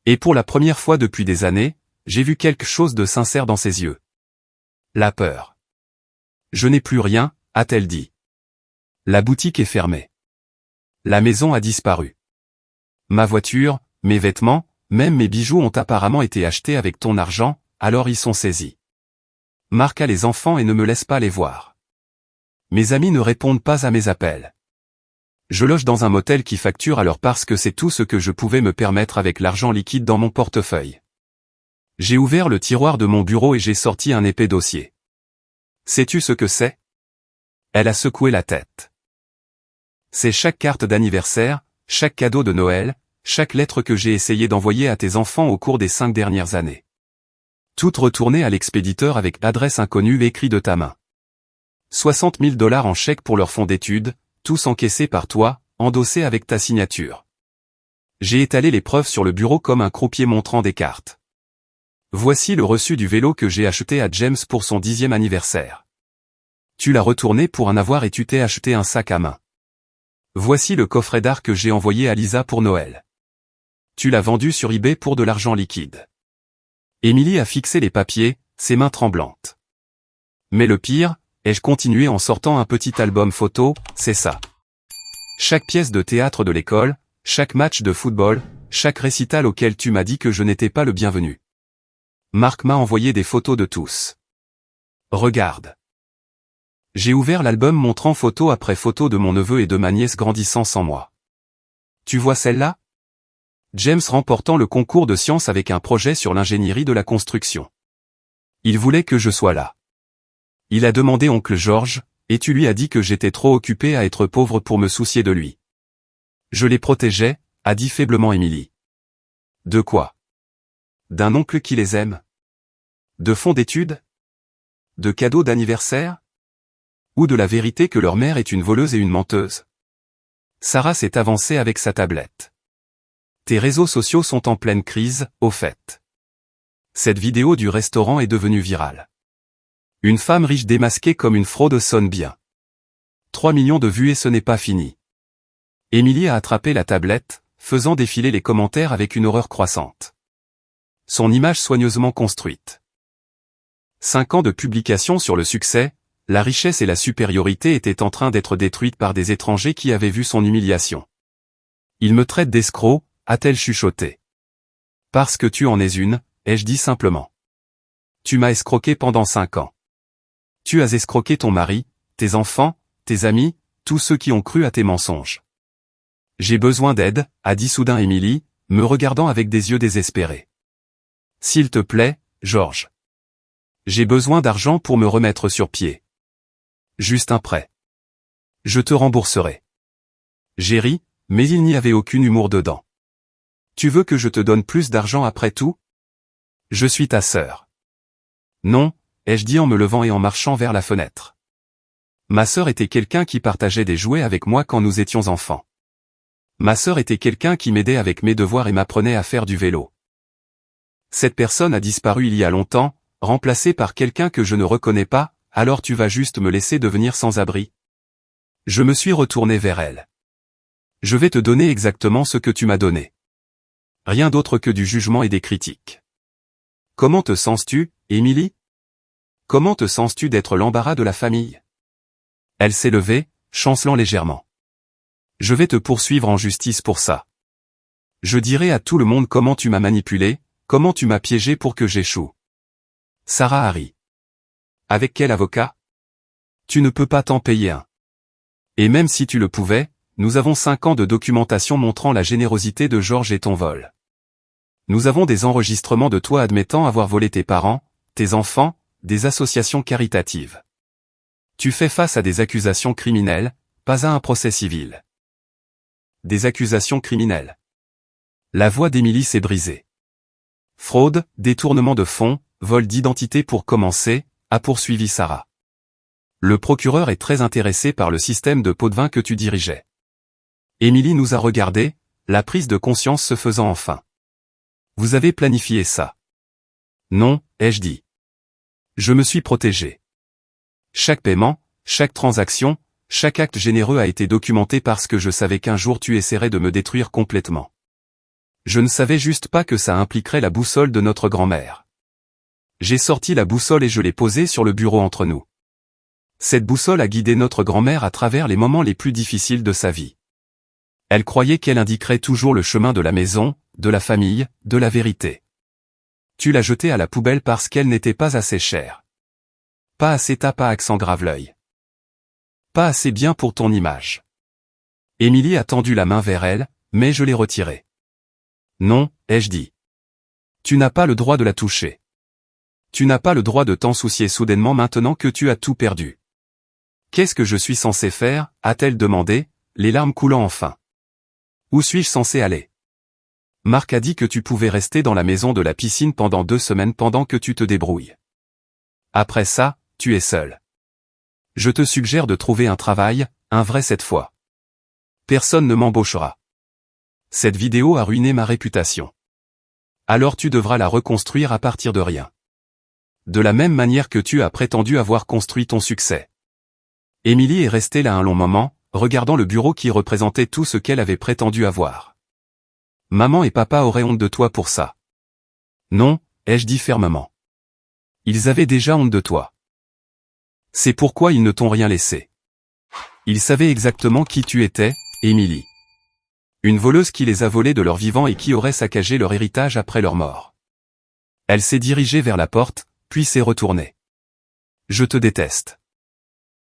Et pour la première fois depuis des années, j'ai vu quelque chose de sincère dans ses yeux. La peur. Je n'ai plus rien, a-t-elle dit. La boutique est fermée. La maison a disparu. Ma voiture, mes vêtements, même mes bijoux ont apparemment été achetés avec ton argent, alors ils sont saisis. Marc a les enfants et ne me laisse pas les voir. Mes amis ne répondent pas à mes appels. Je loge dans un motel qui facture alors parce que c'est tout ce que je pouvais me permettre avec l'argent liquide dans mon portefeuille. J'ai ouvert le tiroir de mon bureau et j'ai sorti un épais dossier. Sais-tu ce que c'est? Elle a secoué la tête. C'est chaque carte d'anniversaire, chaque cadeau de Noël, chaque lettre que j'ai essayé d'envoyer à tes enfants au cours des 5 dernières années. Toutes retournées à l'expéditeur avec adresse inconnue écrit de ta main. 60 000 $ en chèque pour leurs fonds d'études, tous encaissés par toi, endossés avec ta signature. J'ai étalé les preuves sur le bureau comme un croupier montrant des cartes. Voici le reçu du vélo que j'ai acheté à James pour son 10e anniversaire. Tu l'as retourné pour en avoir et tu t'es acheté un sac à main. Voici le coffret d'art que j'ai envoyé à Lisa pour Noël. Tu l'as vendu sur eBay pour de l'argent liquide. Émilie a fixé les papiers, ses mains tremblantes. Mais le pire, ai-je continué en sortant un petit album photo, c'est ça. Chaque pièce de théâtre de l'école, chaque match de football, chaque récital auquel tu m'as dit que je n'étais pas le bienvenu. Marc m'a envoyé des photos de tous. Regarde. J'ai ouvert l'album montrant photo après photo de mon neveu et de ma nièce grandissant sans moi. Tu vois celle-là? James remportant le concours de sciences avec un projet sur l'ingénierie de la construction. Il voulait que je sois là. Il a demandé oncle George, et tu lui as dit que j'étais trop occupé à être pauvre pour me soucier de lui. Je les protégeais, a dit faiblement Émilie. De quoi? D'un oncle qui les aime? De fonds d'études? De cadeaux d'anniversaire? Ou de la vérité que leur mère est une voleuse et une menteuse? Sarah s'est avancée avec sa tablette. Tes réseaux sociaux sont en pleine crise, au fait. Cette vidéo du restaurant est devenue virale. Une femme riche démasquée comme une fraude sonne bien. 3 millions de vues et ce n'est pas fini. Émilie a attrapé la tablette, faisant défiler les commentaires avec une horreur croissante. Son image soigneusement construite. 5 ans de publication sur le succès, la richesse et la supériorité étaient en train d'être détruites par des étrangers qui avaient vu son humiliation. Il me traite d'escroc, a-t-elle chuchoté. Parce que tu en es une, ai-je dit simplement. Tu m'as escroqué pendant 5 ans. Tu as escroqué ton mari, tes enfants, tes amis, tous ceux qui ont cru à tes mensonges. J'ai besoin d'aide, a dit soudain Émilie, me regardant avec des yeux désespérés. S'il te plaît, George. J'ai besoin d'argent pour me remettre sur pied. Juste un prêt. Je te rembourserai. J'ai ri, mais il n'y avait aucun humour dedans. Tu veux que je te donne plus d'argent après tout? Je suis ta sœur. Non, ai-je dit en me levant et en marchant vers la fenêtre. Ma sœur était quelqu'un qui partageait des jouets avec moi quand nous étions enfants. Ma sœur était quelqu'un qui m'aidait avec mes devoirs et m'apprenait à faire du vélo. Cette personne a disparu il y a longtemps, remplacée par quelqu'un que je ne reconnais pas, alors tu vas juste me laisser devenir sans abri. Je me suis retourné vers elle. Je vais te donner exactement ce que tu m'as donné. Rien d'autre que du jugement et des critiques. Comment te sens-tu, Émilie? Comment te sens-tu d'être l'embarras de la famille? Elle s'est levée, chancelant légèrement. Je vais te poursuivre en justice pour ça. Je dirai à tout le monde comment tu m'as manipulé, comment tu m'as piégé pour que j'échoue. Sarah a ri. Avec quel avocat? Tu ne peux pas t'en payer un. Et même si tu le pouvais, nous avons 5 ans de documentation montrant la générosité de George et ton vol. Nous avons des enregistrements de toi admettant avoir volé tes parents, tes enfants, des associations caritatives. Tu fais face à des accusations criminelles, pas à un procès civil. Des accusations criminelles. La voix d'Émilie s'est brisée. Fraude, détournement de fonds, vol d'identité pour commencer, a poursuivi Sarah. Le procureur est très intéressé par le système de pot de vin que tu dirigeais. Émilie nous a regardés, la prise de conscience se faisant enfin. Vous avez planifié ça. Non, ai-je dit. Je me suis protégé. Chaque paiement, chaque transaction, chaque acte généreux a été documenté parce que je savais qu'un jour tu essaierais de me détruire complètement. Je ne savais juste pas que ça impliquerait la boussole de notre grand-mère. J'ai sorti la boussole et je l'ai posée sur le bureau entre nous. Cette boussole a guidé notre grand-mère à travers les moments les plus difficiles de sa vie. Elle croyait qu'elle indiquerait toujours le chemin de la maison, de la famille, de la vérité. Tu l'as jetée à la poubelle parce qu'elle n'était pas assez chère. Pas assez tape à accent grave l'œil. Pas assez bien pour ton image. Émilie a tendu la main vers elle, mais je l'ai retirée. Non, ai-je dit. Tu n'as pas le droit de la toucher. Tu n'as pas le droit de t'en soucier soudainement maintenant que tu as tout perdu. Qu'est-ce que je suis censé faire, a-t-elle demandé, les larmes coulant enfin. Où suis-je censé aller? Marc a dit que tu pouvais rester dans la maison de la piscine pendant 2 semaines pendant que tu te débrouilles. Après ça, tu es seul. Je te suggère de trouver un travail, un vrai cette fois. Personne ne m'embauchera. Cette vidéo a ruiné ma réputation. Alors tu devras la reconstruire à partir de rien. De la même manière que tu as prétendu avoir construit ton succès. Émilie est restée là un long moment, regardant le bureau qui représentait tout ce qu'elle avait prétendu avoir. Maman et papa auraient honte de toi pour ça. Non, ai-je dit fermement. Ils avaient déjà honte de toi. C'est pourquoi ils ne t'ont rien laissé. Ils savaient exactement qui tu étais, Émilie. Une voleuse qui les a volés de leur vivant et qui aurait saccagé leur héritage après leur mort. Elle s'est dirigée vers la porte, puis s'est retournée. Je te déteste.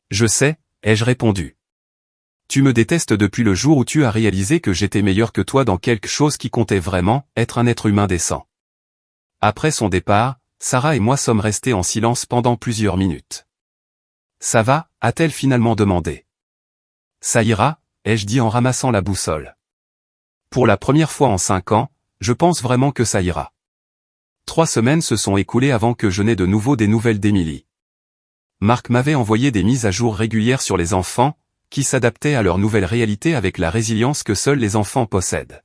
Je sais, ai-je répondu. Tu me détestes depuis le jour où tu as réalisé que j'étais meilleur que toi dans quelque chose qui comptait vraiment, être un être humain décent. Après son départ, Sarah et moi sommes restés en silence pendant plusieurs minutes. Ça va, a-t-elle finalement demandé. Ça ira, ai-je dit en ramassant la boussole. Pour la première fois en 5 ans, je pense vraiment que ça ira. 3 semaines se sont écoulées avant que je n'aie de nouveau des nouvelles d'Émilie. Marc m'avait envoyé des mises à jour régulières sur les enfants, qui s'adaptaient à leur nouvelle réalité avec la résilience que seuls les enfants possèdent.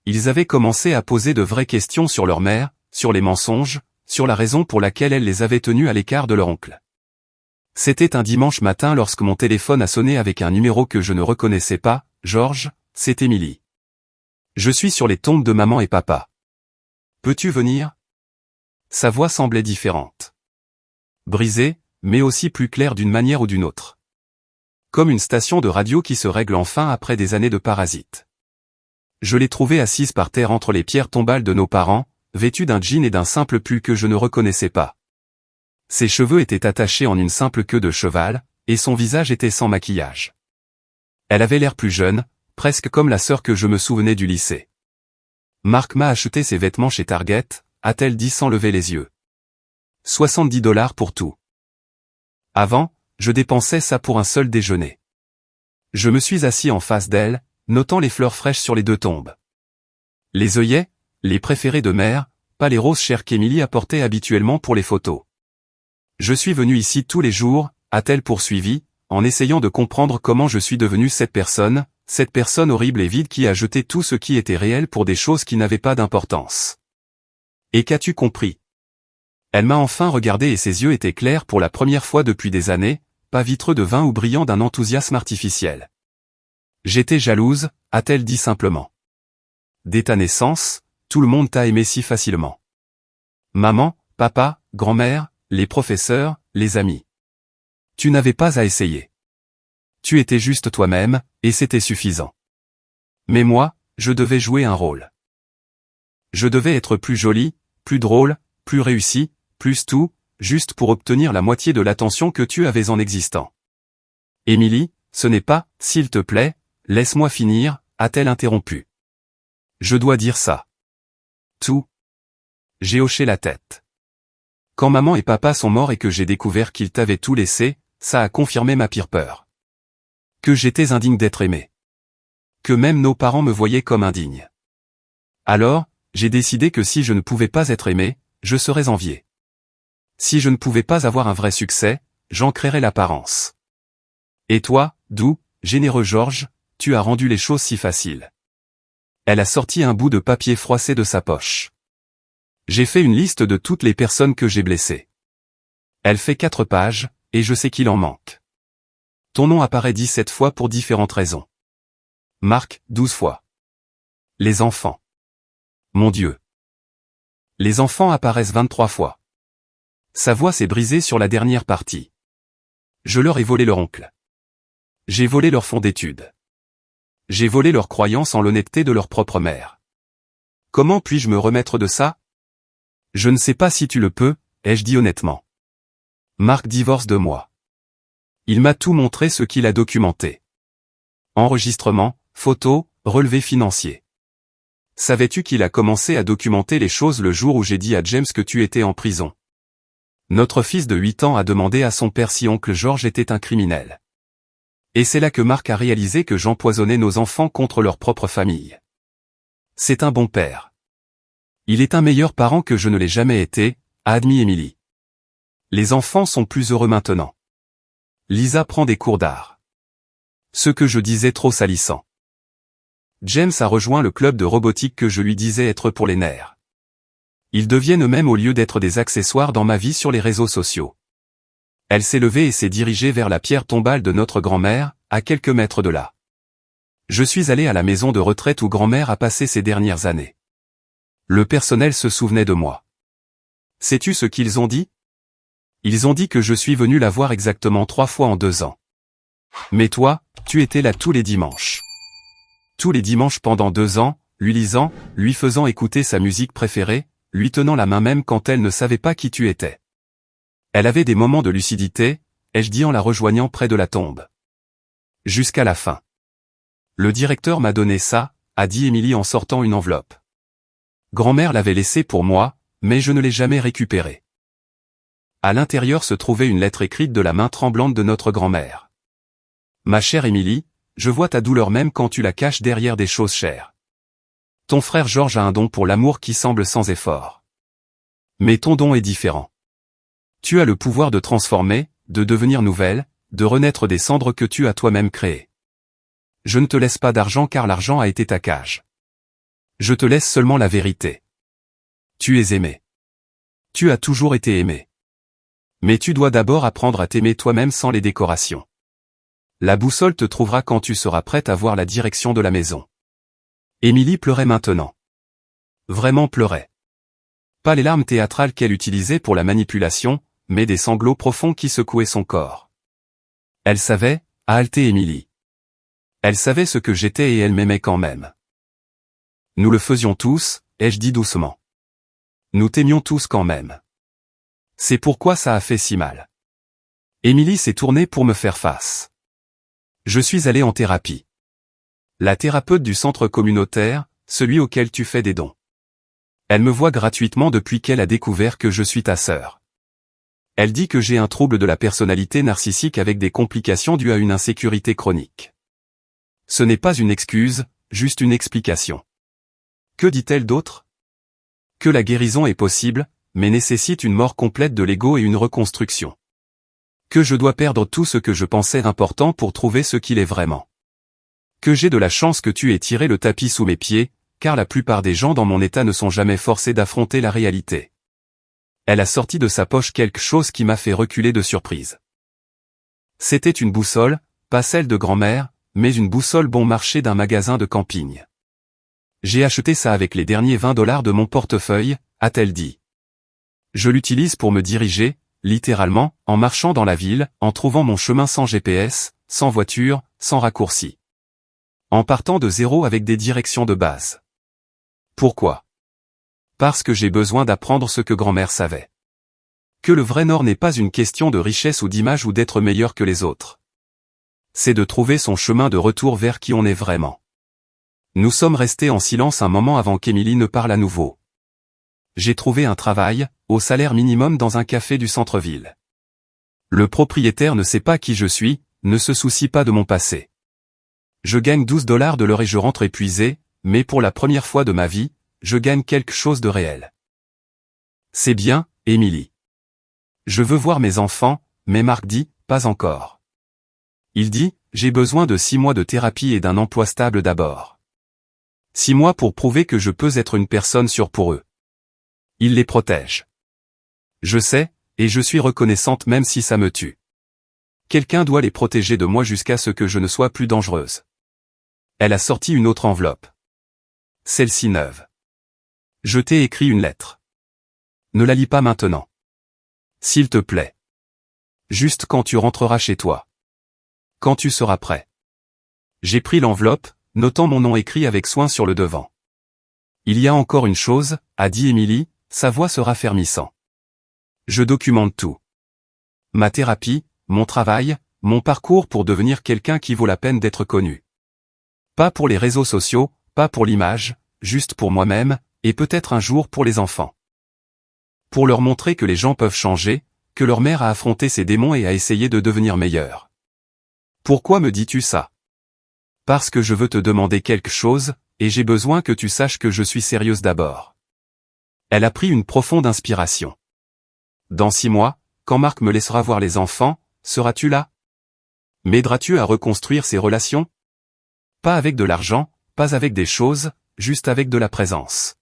Ils avaient commencé à poser de vraies questions sur leur mère, sur les mensonges, sur la raison pour laquelle elle les avait tenus à l'écart de leur oncle. C'était un dimanche matin lorsque mon téléphone a sonné avec un numéro que je ne reconnaissais pas. Georges, c'est Émilie. Je suis sur les tombes de maman et papa. Peux-tu venir? Sa voix semblait différente. Brisée, mais aussi plus claire d'une manière ou d'une autre. Comme une station de radio qui se règle enfin après des années de parasites. Je l'ai trouvée assise par terre entre les pierres tombales de nos parents, vêtue d'un jean et d'un simple pull que je ne reconnaissais pas. Ses cheveux étaient attachés en une simple queue de cheval, et son visage était sans maquillage. Elle avait l'air plus jeune, presque comme la sœur que je me souvenais du lycée. Marc m'a acheté ses vêtements chez Target, a-t-elle dit sans lever les yeux. 70$ pour tout. Avant, je dépensais ça pour un seul déjeuner. Je me suis assis en face d'elle, notant les fleurs fraîches sur les 2 tombes. Les œillets, les préférés de mère, pas les roses chères qu'Émilie apportait habituellement pour les photos. Je suis venu ici tous les jours, a-t-elle poursuivi, en essayant de comprendre comment je suis devenu cette personne horrible et vide qui a jeté tout ce qui était réel pour des choses qui n'avaient pas d'importance. Et qu'as-tu compris? Elle m'a enfin regardé et ses yeux étaient clairs pour la première fois depuis des années, pas vitreux de vin ou brillants d'un enthousiasme artificiel. J'étais jalouse, a-t-elle dit simplement. Dès ta naissance, tout le monde t'a aimé si facilement. Maman, papa, grand-mère, les professeurs, les amis. Tu n'avais pas à essayer. Tu étais juste toi-même, et c'était suffisant. Mais moi, je devais jouer un rôle. Je devais être plus jolie, plus drôle, plus réussie, plus tout, juste pour obtenir la moitié de l'attention que tu avais en existant. Émilie, ce n'est pas, s'il te plaît, laisse-moi finir, a-t-elle interrompu. Je dois dire ça. Tout. J'ai hoché la tête. Quand maman et papa sont morts et que j'ai découvert qu'ils t'avaient tout laissé, ça a confirmé ma pire peur. Que j'étais indigne d'être aimé. Que même nos parents me voyaient comme indigne. Alors, j'ai décidé que si je ne pouvais pas être aimé, je serais envié. Si je ne pouvais pas avoir un vrai succès, j'en créerais l'apparence. Et toi, doux, généreux Georges, tu as rendu les choses si faciles. Elle a sorti un bout de papier froissé de sa poche. J'ai fait une liste de toutes les personnes que j'ai blessées. Elle fait 4 pages, et je sais qu'il en manque. Ton nom apparaît 17 fois pour différentes raisons. Marc, 12 fois. Les enfants. Mon Dieu. Les enfants apparaissent 23 fois. Sa voix s'est brisée sur la dernière partie. Je leur ai volé leur oncle. J'ai volé leur fonds d'études. J'ai volé leur croyance en l'honnêteté de leur propre mère. Comment puis-je me remettre de ça? Je ne sais pas si tu le peux, ai-je dit honnêtement. Marc divorce de moi. Il m'a tout montré ce qu'il a documenté. Enregistrements, photos, relevés financiers. Savais-tu qu'il a commencé à documenter les choses le jour où j'ai dit à James que tu étais en prison? Notre fils de 8 ans a demandé à son père si oncle George était un criminel. Et c'est là que Marc a réalisé que j'empoisonnais nos enfants contre leur propre famille. C'est un bon père. Il est un meilleur parent que je ne l'ai jamais été, a admis Émilie. Les enfants sont plus heureux maintenant. Lisa prend des cours d'art. Ce que je disais trop salissant. James a rejoint le club de robotique que je lui disais être pour les nerfs. Ils deviennent eux-mêmes au lieu d'être des accessoires dans ma vie sur les réseaux sociaux. Elle s'est levée et s'est dirigée vers la pierre tombale de notre grand-mère, à quelques mètres de là. Je suis allé à la maison de retraite où grand-mère a passé ses dernières années. Le personnel se souvenait de moi. Sais-tu ce qu'ils ont dit? Ils ont dit que je suis venu la voir exactement 3 fois en 2 ans. Mais toi, tu étais là tous les dimanches. Tous les dimanches pendant 2 ans, lui lisant, lui faisant écouter sa musique préférée, lui tenant la main même quand elle ne savait pas qui tu étais. Elle avait des moments de lucidité, ai-je dit en la rejoignant près de la tombe. Jusqu'à la fin. Le directeur m'a donné ça, a dit Émilie en sortant une enveloppe. Grand-mère l'avait laissée pour moi, mais je ne l'ai jamais récupérée. À l'intérieur se trouvait une lettre écrite de la main tremblante de notre grand-mère. Ma chère Émilie, je vois ta douleur même quand tu la caches derrière des choses chères. Ton frère Georges a un don pour l'amour qui semble sans effort. Mais ton don est différent. Tu as le pouvoir de transformer, de devenir nouvelle, de renaître des cendres que tu as toi-même créées. Je ne te laisse pas d'argent car l'argent a été ta cage. Je te laisse seulement la vérité. Tu es aimé. Tu as toujours été aimé. Mais tu dois d'abord apprendre à t'aimer toi-même sans les décorations. La boussole te trouvera quand tu seras prête à voir la direction de la maison. Émilie pleurait maintenant. Vraiment pleurait. Pas les larmes théâtrales qu'elle utilisait pour la manipulation, mais des sanglots profonds qui secouaient son corps. Elle savait, a haleté Émilie. Elle savait ce que j'étais et elle m'aimait quand même. Nous le faisions tous, ai-je dit doucement. Nous t'aimions tous quand même. C'est pourquoi ça a fait si mal. Émilie s'est tournée pour me faire face. Je suis allé en thérapie. La thérapeute du centre communautaire, celui auquel tu fais des dons. Elle me voit gratuitement depuis qu'elle a découvert que je suis ta sœur. Elle dit que j'ai un trouble de la personnalité narcissique avec des complications dues à une insécurité chronique. Ce n'est pas une excuse, juste une explication. Que dit-elle d'autre? Que la guérison est possible, mais nécessite une mort complète de l'ego et une reconstruction. Que je dois perdre tout ce que je pensais important pour trouver ce qu'il est vraiment. Que j'ai de la chance que tu aies tiré le tapis sous mes pieds, car la plupart des gens dans mon état ne sont jamais forcés d'affronter la réalité. Elle a sorti de sa poche quelque chose qui m'a fait reculer de surprise. C'était une boussole, pas celle de grand-mère, mais une boussole bon marché d'un magasin de camping. J'ai acheté ça avec les derniers $20 de mon portefeuille, a-t-elle dit. Je l'utilise pour me diriger, littéralement, en marchant dans la ville, en trouvant mon chemin sans GPS, sans voiture, sans raccourci. En partant de zéro avec des directions de base. Pourquoi? Parce que j'ai besoin d'apprendre ce que grand-mère savait. Que le vrai nord n'est pas une question de richesse ou d'image ou d'être meilleur que les autres. C'est de trouver son chemin de retour vers qui on est vraiment. Nous sommes restés en silence un moment avant qu'Émilie ne parle à nouveau. J'ai trouvé un travail, au salaire minimum dans un café du centre-ville. Le propriétaire ne sait pas qui je suis, ne se soucie pas de mon passé. Je gagne $12 de l'heure et je rentre épuisé, mais pour la première fois de ma vie, je gagne quelque chose de réel. C'est bien, Émilie. Je veux voir mes enfants, mais Marc dit, pas encore. Il dit, j'ai besoin de 6 mois de thérapie et d'un emploi stable d'abord. 6 mois pour prouver que je peux être une personne sûre pour eux. Il les protège. Je sais, et je suis reconnaissante même si ça me tue. Quelqu'un doit les protéger de moi jusqu'à ce que je ne sois plus dangereuse. Elle a sorti une autre enveloppe. Celle-ci neuve. Je t'ai écrit une lettre. Ne la lis pas maintenant. S'il te plaît. Juste quand tu rentreras chez toi. Quand tu seras prêt. J'ai pris l'enveloppe, notant mon nom écrit avec soin sur le devant. Il y a encore une chose, a dit Émilie, sa voix se raffermissant. Je documente tout. Ma thérapie, mon travail, mon parcours pour devenir quelqu'un qui vaut la peine d'être connu. Pas pour les réseaux sociaux, pas pour l'image, juste pour moi-même, et peut-être un jour pour les enfants. Pour leur montrer que les gens peuvent changer, que leur mère a affronté ses démons et a essayé de devenir meilleure. Pourquoi me dis-tu ça? Parce que je veux te demander quelque chose, et j'ai besoin que tu saches que je suis sérieuse d'abord. Elle a pris une profonde inspiration. Dans 6 mois, quand Marc me laissera voir les enfants, seras-tu là? M'aideras-tu à reconstruire ces relations? Pas avec de l'argent, pas avec des choses, juste avec de la présence.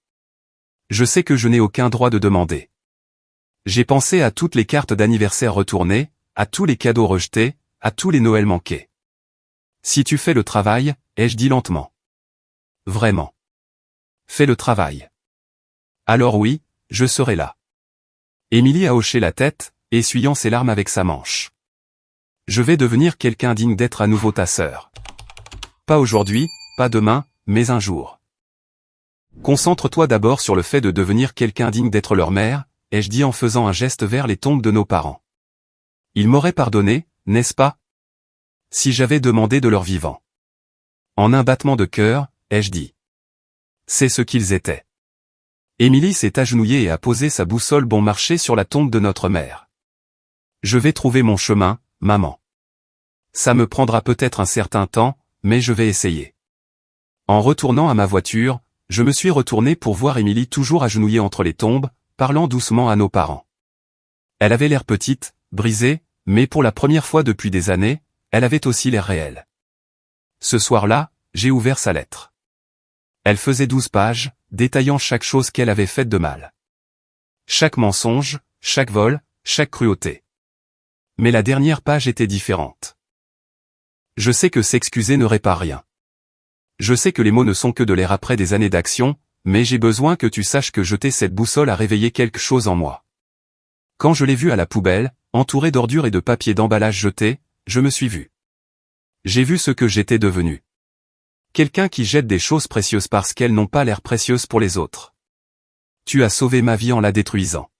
Je sais que je n'ai aucun droit de demander. J'ai pensé à toutes les cartes d'anniversaire retournées, à tous les cadeaux rejetés, à tous les Noëls manqués. Si tu fais le travail, ai-je dit lentement. Vraiment. Fais le travail. Alors oui, je serai là. Émilie a hoché la tête, essuyant ses larmes avec sa manche. Je vais devenir quelqu'un digne d'être à nouveau ta sœur. Pas aujourd'hui, pas demain, mais un jour. Concentre-toi d'abord sur le fait de devenir quelqu'un digne d'être leur mère, ai-je dit en faisant un geste vers les tombes de nos parents. Ils m'auraient pardonné, n'est-ce pas? Si j'avais demandé de leur vivant. En un battement de cœur, ai-je dit. C'est ce qu'ils étaient. Émilie s'est agenouillée et a posé sa boussole bon marché sur la tombe de notre mère. Je vais trouver mon chemin, maman. Ça me prendra peut-être un certain temps, mais je vais essayer. En retournant à ma voiture, je me suis retourné pour voir Émilie toujours agenouillée entre les tombes, parlant doucement à nos parents. Elle avait l'air petite, brisée, mais pour la première fois depuis des années, elle avait aussi l'air réelle. Ce soir-là, j'ai ouvert sa lettre. Elle faisait 12 pages, détaillant chaque chose qu'elle avait faite de mal. Chaque mensonge, chaque vol, chaque cruauté. Mais la dernière page était différente. Je sais que s'excuser ne répare rien. Je sais que les mots ne sont que de l'air après des années d'action, mais j'ai besoin que tu saches que jeter cette boussole a réveillé quelque chose en moi. Quand je l'ai vue à la poubelle, entourée d'ordures et de papier d'emballage jetés, je me suis vu. J'ai vu ce que j'étais devenu. Quelqu'un qui jette des choses précieuses parce qu'elles n'ont pas l'air précieuses pour les autres. Tu as sauvé ma vie en la détruisant.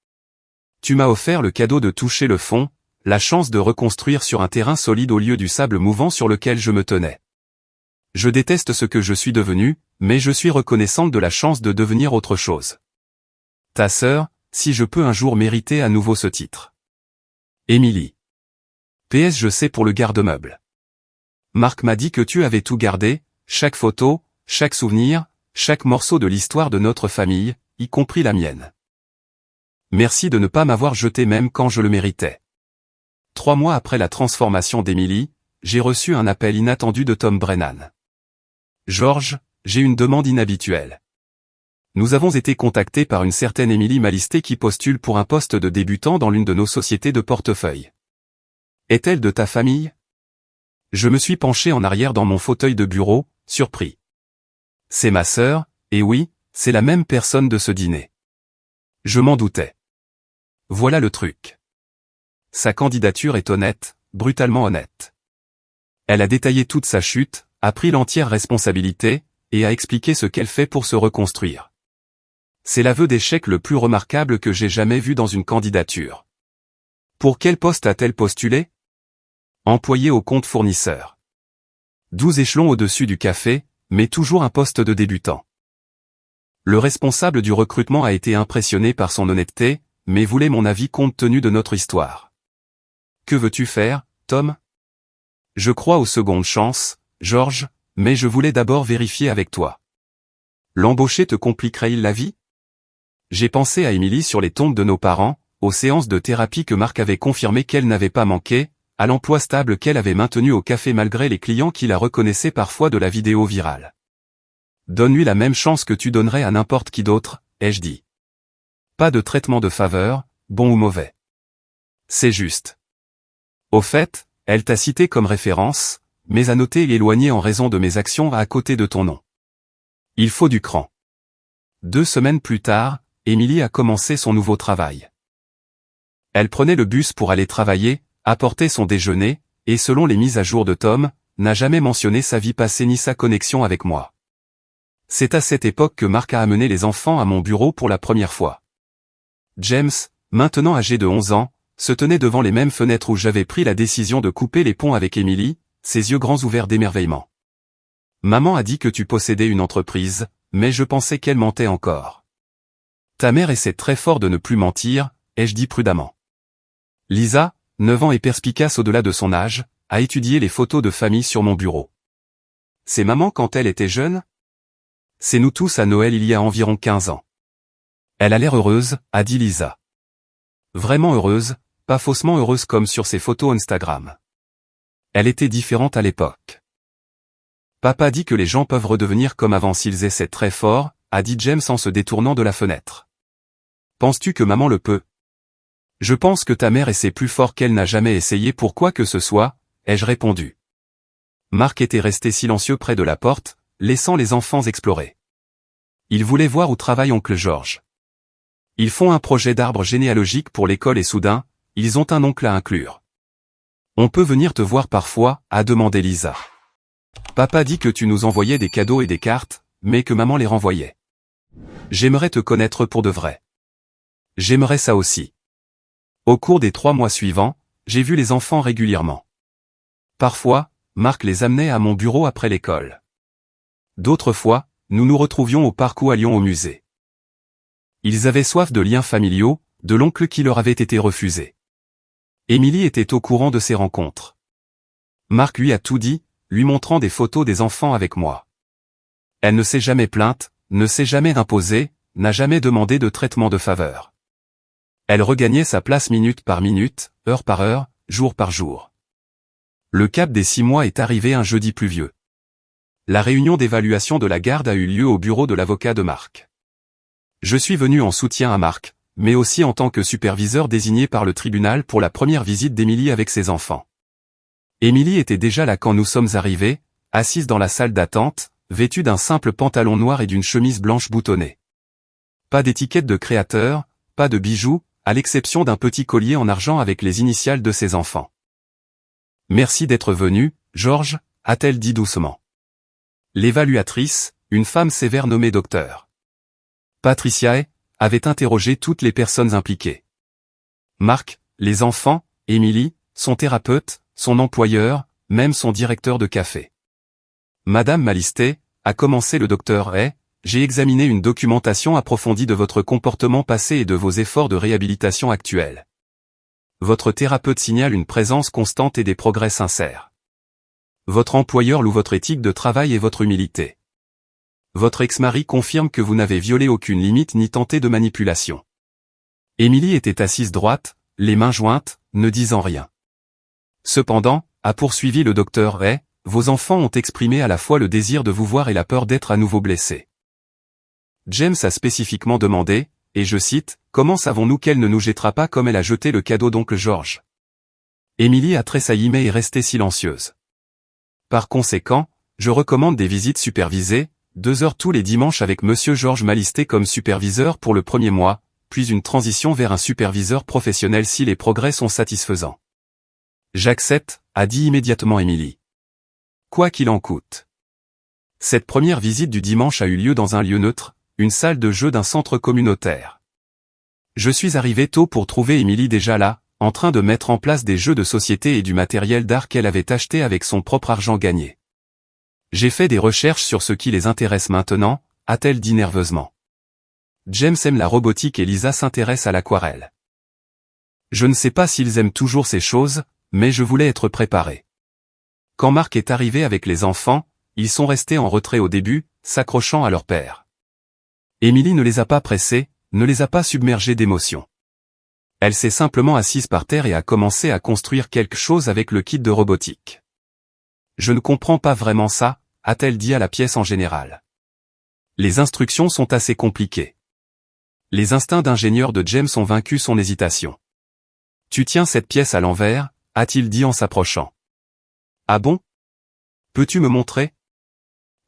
Tu m'as offert le cadeau de toucher le fond, la chance de reconstruire sur un terrain solide au lieu du sable mouvant sur lequel je me tenais. Je déteste ce que je suis devenu, mais je suis reconnaissante de la chance de devenir autre chose. Ta sœur, si je peux un jour mériter à nouveau ce titre. Émilie. PS je sais pour le garde-meuble. Marc m'a dit que tu avais tout gardé, chaque photo, chaque souvenir, chaque morceau de l'histoire de notre famille, y compris la mienne. Merci de ne pas m'avoir jeté même quand je le méritais. 3 mois après la transformation d'Émilie, j'ai reçu un appel inattendu de Tom Brennan. George, j'ai une demande inhabituelle. Nous avons été contactés par une certaine Émilie Malisté qui postule pour un poste de débutant dans l'une de nos sociétés de portefeuille. Est-elle de ta famille? Je me suis penché en arrière dans mon fauteuil de bureau, surpris. C'est ma sœur, et oui, c'est la même personne de ce dîner. Je m'en doutais. Voilà le truc. Sa candidature est honnête, brutalement honnête. Elle a détaillé toute sa chute, a pris l'entière responsabilité, et a expliqué ce qu'elle fait pour se reconstruire. C'est l'aveu d'échec le plus remarquable que j'ai jamais vu dans une candidature. Pour quel poste a-t-elle postulé? Employé au compte fournisseur. 12 échelons au-dessus du café, mais toujours un poste de débutant. Le responsable du recrutement a été impressionné par son honnêteté, mais voulait mon avis compte tenu de notre histoire. Que veux-tu faire, Tom? Je crois aux secondes chances, George, mais je voulais d'abord vérifier avec toi. L'embaucher te compliquerait-il la vie? J'ai pensé à Émilie sur les tombes de nos parents, aux séances de thérapie que Marc avait confirmé qu'elle n'avait pas manqué, à l'emploi stable qu'elle avait maintenu au café malgré les clients qui la reconnaissaient parfois de la vidéo virale. Donne-lui la même chance que tu donnerais à n'importe qui d'autre, ai-je dit. Pas de traitement de faveur, bon ou mauvais. C'est juste. Au fait, elle t'a cité comme référence, mais à noter et éloigné en raison de mes actions à côté de ton nom. Il faut du cran. 2 semaines plus tard, Émilie a commencé son nouveau travail. Elle prenait le bus pour aller travailler, apportait son déjeuner, et selon les mises à jour de Tom, n'a jamais mentionné sa vie passée ni sa connexion avec moi. C'est à cette époque que Marc a amené les enfants à mon bureau pour la première fois. James, maintenant âgé de 11 ans, se tenait devant les mêmes fenêtres où j'avais pris la décision de couper les ponts avec Émilie, ses yeux grands ouverts d'émerveillement. Maman a dit que tu possédais une entreprise, mais je pensais qu'elle mentait encore. Ta mère essaie très fort de ne plus mentir, ai-je dit prudemment. Lisa, 9 ans et perspicace au-delà de son âge, a étudié les photos de famille sur mon bureau. C'est maman quand elle était jeune? C'est nous tous à Noël il y a environ 15 ans. Elle a l'air heureuse, a dit Lisa. Vraiment heureuse, pas faussement heureuse comme sur ses photos Instagram. Elle était différente à l'époque. Papa dit que les gens peuvent redevenir comme avant s'ils essaient très fort, a dit James en se détournant de la fenêtre. Penses-tu que maman le peut? Je pense que ta mère essaie plus fort qu'elle n'a jamais essayé pour quoi que ce soit, ai-je répondu. Marc était resté silencieux près de la porte, laissant les enfants explorer. Il voulait voir où travaille oncle George. Ils font un projet d'arbre généalogique pour l'école et soudain, ils ont un oncle à inclure. On peut venir te voir parfois, a demandé Lisa. Papa dit que tu nous envoyais des cadeaux et des cartes, mais que maman les renvoyait. J'aimerais te connaître pour de vrai. J'aimerais ça aussi. Au cours des 3 mois suivants, j'ai vu les enfants régulièrement. Parfois, Marc les amenait à mon bureau après l'école. D'autres fois, nous nous retrouvions au parc ou allions au musée. Ils avaient soif de liens familiaux, de l'oncle qui leur avait été refusé. Émilie était au courant de ces rencontres. Marc lui a tout dit, lui montrant des photos des enfants avec moi. Elle ne s'est jamais plainte, ne s'est jamais imposée, n'a jamais demandé de traitement de faveur. Elle regagnait sa place minute par minute, heure par heure, jour par jour. Le cap des 6 mois est arrivé un jeudi pluvieux. La réunion d'évaluation de la garde a eu lieu au bureau de l'avocat de Marc. Je suis venu en soutien à Marc, mais aussi en tant que superviseur désigné par le tribunal pour la première visite d'Émilie avec ses enfants. Émilie était déjà là quand nous sommes arrivés, assise dans la salle d'attente, vêtue d'un simple pantalon noir et d'une chemise blanche boutonnée. Pas d'étiquette de créateur, pas de bijoux, à l'exception d'un petit collier en argent avec les initiales de ses enfants. « Merci d'être venu, Georges », a-t-elle dit doucement. L'évaluatrice, une femme sévère nommée docteur Patricia avait interrogé toutes les personnes impliquées. Marc, les enfants, Émilie, son thérapeute, son employeur, même son directeur de café. Madame Malistet, a commencé le docteur Hay, j'ai examiné une documentation approfondie de votre comportement passé et de vos efforts de réhabilitation actuels. Votre thérapeute signale une présence constante et des progrès sincères. Votre employeur loue votre éthique de travail et votre humilité. Votre ex-mari confirme que vous n'avez violé aucune limite ni tenté de manipulation. Émilie était assise droite, les mains jointes, ne disant rien. Cependant, a poursuivi le docteur Hay, vos enfants ont exprimé à la fois le désir de vous voir et la peur d'être à nouveau blessés. James a spécifiquement demandé, et je cite, « Comment savons-nous qu'elle ne nous jettera pas comme elle a jeté le cadeau d'oncle George ?» Émilie a tressailli mais est restée silencieuse. Par conséquent, je recommande des visites supervisées, 2 heures tous les dimanches avec Monsieur Georges Malistet comme superviseur pour le premier mois, puis une transition vers un superviseur professionnel si les progrès sont satisfaisants. J'accepte, a dit immédiatement Émilie. Quoi qu'il en coûte. Cette première visite du dimanche a eu lieu dans un lieu neutre, une salle de jeu d'un centre communautaire. Je suis arrivé tôt pour trouver Émilie déjà là, en train de mettre en place des jeux de société et du matériel d'art qu'elle avait acheté avec son propre argent gagné. J'ai fait des recherches sur ce qui les intéresse maintenant, a-t-elle dit nerveusement. James aime la robotique et Lisa s'intéresse à l'aquarelle. Je ne sais pas s'ils aiment toujours ces choses, mais je voulais être préparé. Quand Marc est arrivé avec les enfants, ils sont restés en retrait au début, s'accrochant à leur père. Émilie ne les a pas pressés, ne les a pas submergés d'émotions. Elle s'est simplement assise par terre et a commencé à construire quelque chose avec le kit de robotique. Je ne comprends pas vraiment ça, a-t-elle dit à la pièce en général. Les instructions sont assez compliquées. Les instincts d'ingénieur de James ont vaincu son hésitation. Tu tiens cette pièce à l'envers, a-t-il dit en s'approchant. Ah bon? Peux-tu me montrer?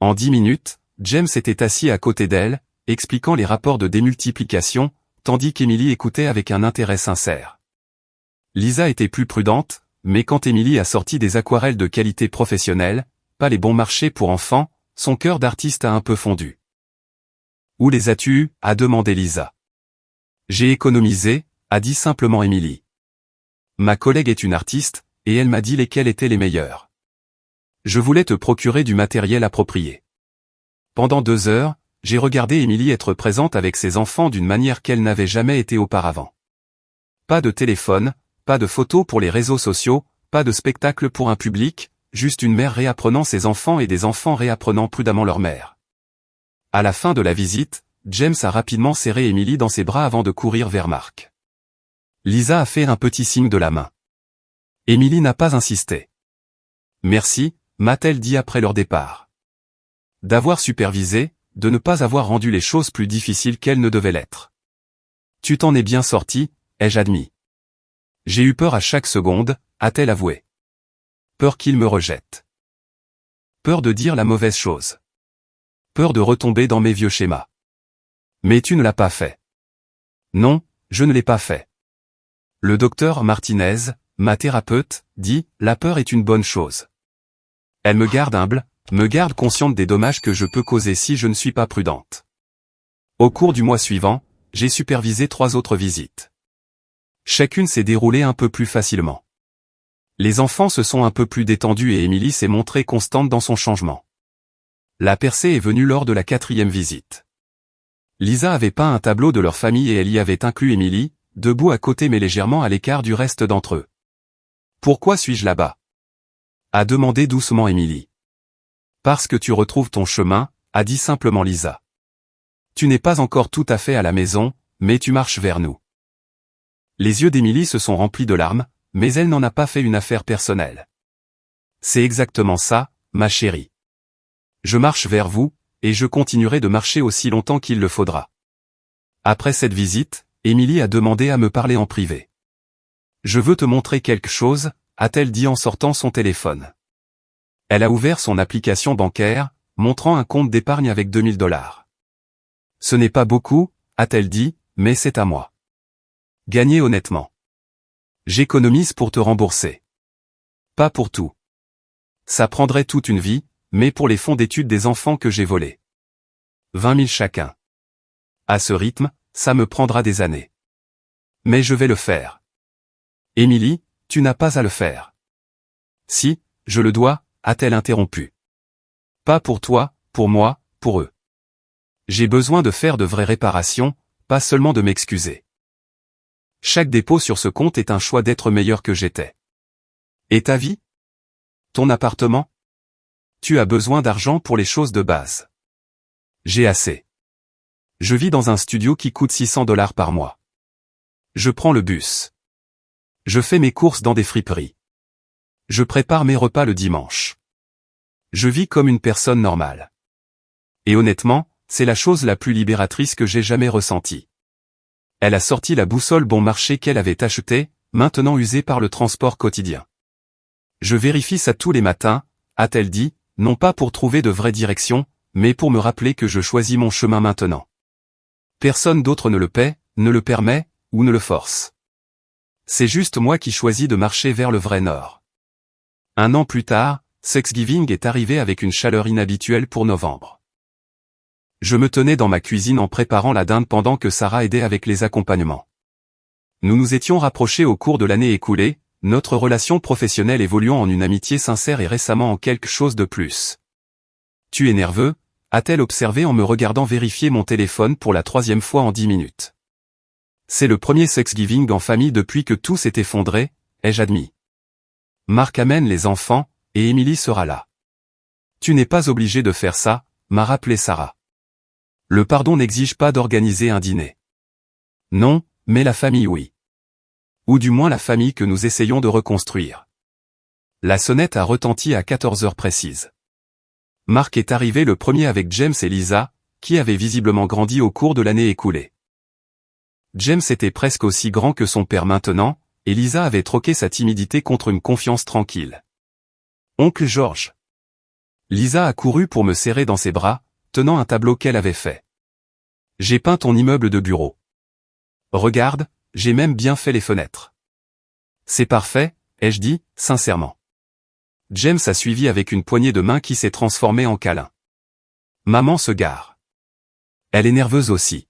En 10 minutes, James était assis à côté d'elle, expliquant les rapports de démultiplication, tandis qu'Émilie écoutait avec un intérêt sincère. Lisa était plus prudente, mais quand Émilie a sorti des aquarelles de qualité professionnelle, pas les bons marchés pour enfants, son cœur d'artiste a un peu fondu. Où les as-tu eus? A demandé Lisa. J'ai économisé, a dit simplement Émilie. Ma collègue est une artiste, et elle m'a dit lesquels étaient les meilleurs. Je voulais te procurer du matériel approprié. Pendant 2 heures, j'ai regardé Émilie être présente avec ses enfants d'une manière qu'elle n'avait jamais été auparavant. Pas de téléphone, pas de photos pour les réseaux sociaux, pas de spectacle pour un public, juste une mère réapprenant ses enfants et des enfants réapprenant prudemment leur mère. À la fin de la visite, James a rapidement serré Émilie dans ses bras avant de courir vers Marc. Lisa a fait un petit signe de la main. Émilie n'a pas insisté. Merci, m'a-t-elle dit après leur départ. D'avoir supervisé, de ne pas avoir rendu les choses plus difficiles qu'elles ne devaient l'être. Tu t'en es bien sorti, ai-je admis. J'ai eu peur à chaque seconde, a-t-elle avoué. Peur qu'il me rejette. Peur de dire la mauvaise chose. Peur de retomber dans mes vieux schémas. Mais tu ne l'as pas fait. Non, je ne l'ai pas fait. Le docteur Martinez, ma thérapeute, dit « La peur est une bonne chose. Elle me garde humble, me garde consciente des dommages que je peux causer si je ne suis pas prudente. » Au cours du mois suivant, j'ai supervisé 3 autres visites. Chacune s'est déroulée un peu plus facilement. Les enfants se sont un peu plus détendus et Émilie s'est montrée constante dans son changement. La percée est venue lors de la 4e visite. Lisa avait peint un tableau de leur famille et elle y avait inclus Émilie, debout à côté mais légèrement à l'écart du reste d'entre eux. « Pourquoi suis-je là-bas » a demandé doucement Émilie. « Parce que tu retrouves ton chemin » a dit simplement Lisa. « Tu n'es pas encore tout à fait à la maison, mais tu marches vers nous. » Les yeux d'Émilie se sont remplis de larmes, mais elle n'en a pas fait une affaire personnelle. « C'est exactement ça, ma chérie. Je marche vers vous, et je continuerai de marcher aussi longtemps qu'il le faudra. » Après cette visite, Émilie a demandé à me parler en privé. « Je veux te montrer quelque chose » a-t-elle dit en sortant son téléphone. Elle a ouvert son application bancaire, montrant un compte d'épargne avec 2000 $. « Ce n'est pas beaucoup, a-t-elle dit, mais c'est à moi. Gagnez honnêtement. J'économise pour te rembourser. Pas pour tout. Ça prendrait toute une vie, mais pour les fonds d'études des enfants que j'ai volés. 20 000 chacun. À ce rythme, ça me prendra des années. Mais je vais le faire. Émilie, tu n'as pas à le faire. Si, je le dois, a-t-elle interrompu. Pas pour toi, pour moi, pour eux. J'ai besoin de faire de vraies réparations, pas seulement de m'excuser. Chaque dépôt sur ce compte est un choix d'être meilleur que j'étais. Et ta vie? Ton appartement? Tu as besoin d'argent pour les choses de base. J'ai assez. Je vis dans un studio qui coûte 600 $ par mois. Je prends le bus. Je fais mes courses dans des friperies. Je prépare mes repas le dimanche. Je vis comme une personne normale. Et honnêtement, c'est la chose la plus libératrice que j'ai jamais ressentie. Elle a sorti la boussole bon marché qu'elle avait achetée, maintenant usée par le transport quotidien. Je vérifie ça tous les matins, a-t-elle dit, non pas pour trouver de vraies directions, mais pour me rappeler que je choisis mon chemin maintenant. Personne d'autre ne le paie, ne le permet, ou ne le force. C'est juste moi qui choisis de marcher vers le vrai nord. 1 an plus tard, Thanksgiving est arrivé avec une chaleur inhabituelle pour novembre. Je me tenais dans ma cuisine en préparant la dinde pendant que Sarah aidait avec les accompagnements. Nous nous étions rapprochés au cours de l'année écoulée, notre relation professionnelle évoluant en une amitié sincère et récemment en quelque chose de plus. « Tu es nerveux ?» a-t-elle observé en me regardant vérifier mon téléphone pour la 3e fois en 10 minutes. C'est le premier Thanksgiving en famille depuis que tout s'est effondré, ai-je admis. Marc amène les enfants, et Émilie sera là. Tu n'es pas obligé de faire ça, m'a rappelé Sarah. Le pardon n'exige pas d'organiser un dîner. Non, mais la famille oui. Ou du moins la famille que nous essayons de reconstruire. La sonnette a retenti à 14 heures précises. Marc est arrivé le premier avec James et Lisa, qui avaient visiblement grandi au cours de l'année écoulée. James était presque aussi grand que son père maintenant, et Lisa avait troqué sa timidité contre une confiance tranquille. Oncle George. Lisa a couru pour me serrer dans ses bras, tenant un tableau qu'elle avait fait. J'ai peint ton immeuble de bureau. Regarde, j'ai même bien fait les fenêtres. C'est parfait, ai-je dit, sincèrement. James a suivi avec une poignée de main qui s'est transformée en câlin. Maman se gare. Elle est nerveuse aussi.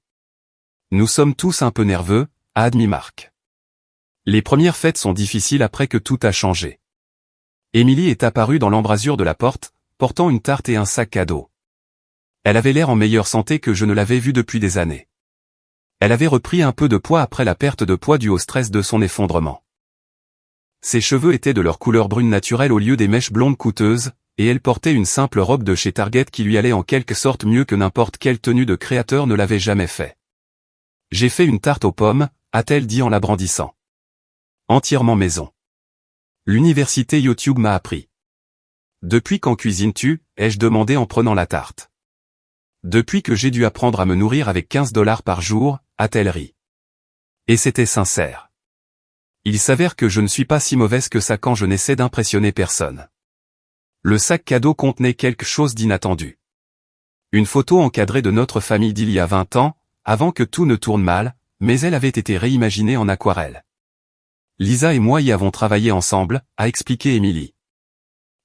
Nous sommes tous un peu nerveux, a admis Marc. Les premières fêtes sont difficiles après que tout a changé. Émilie est apparue dans l'embrasure de la porte, portant une tarte et un sac cadeau. Elle avait l'air en meilleure santé que je ne l'avais vue depuis des années. Elle avait repris un peu de poids après la perte de poids due au stress de son effondrement. Ses cheveux étaient de leur couleur brune naturelle au lieu des mèches blondes coûteuses, et elle portait une simple robe de chez Target qui lui allait en quelque sorte mieux que n'importe quelle tenue de créateur ne l'avait jamais fait. J'ai fait une tarte aux pommes, a-t-elle dit en la brandissant. Entièrement maison. L'université YouTube m'a appris. Depuis quand cuisines-tu, ai-je demandé en prenant la tarte. Depuis que j'ai dû apprendre à me nourrir avec 15 $ par jour, a-t-elle ri. Et c'était sincère. Il s'avère que je ne suis pas si mauvaise que ça quand je n'essaie d'impressionner personne. Le sac cadeau contenait quelque chose d'inattendu. Une photo encadrée de notre famille d'il y a 20 ans, avant que tout ne tourne mal, mais elle avait été réimaginée en aquarelle. Lisa et moi y avons travaillé ensemble, a expliqué Émilie.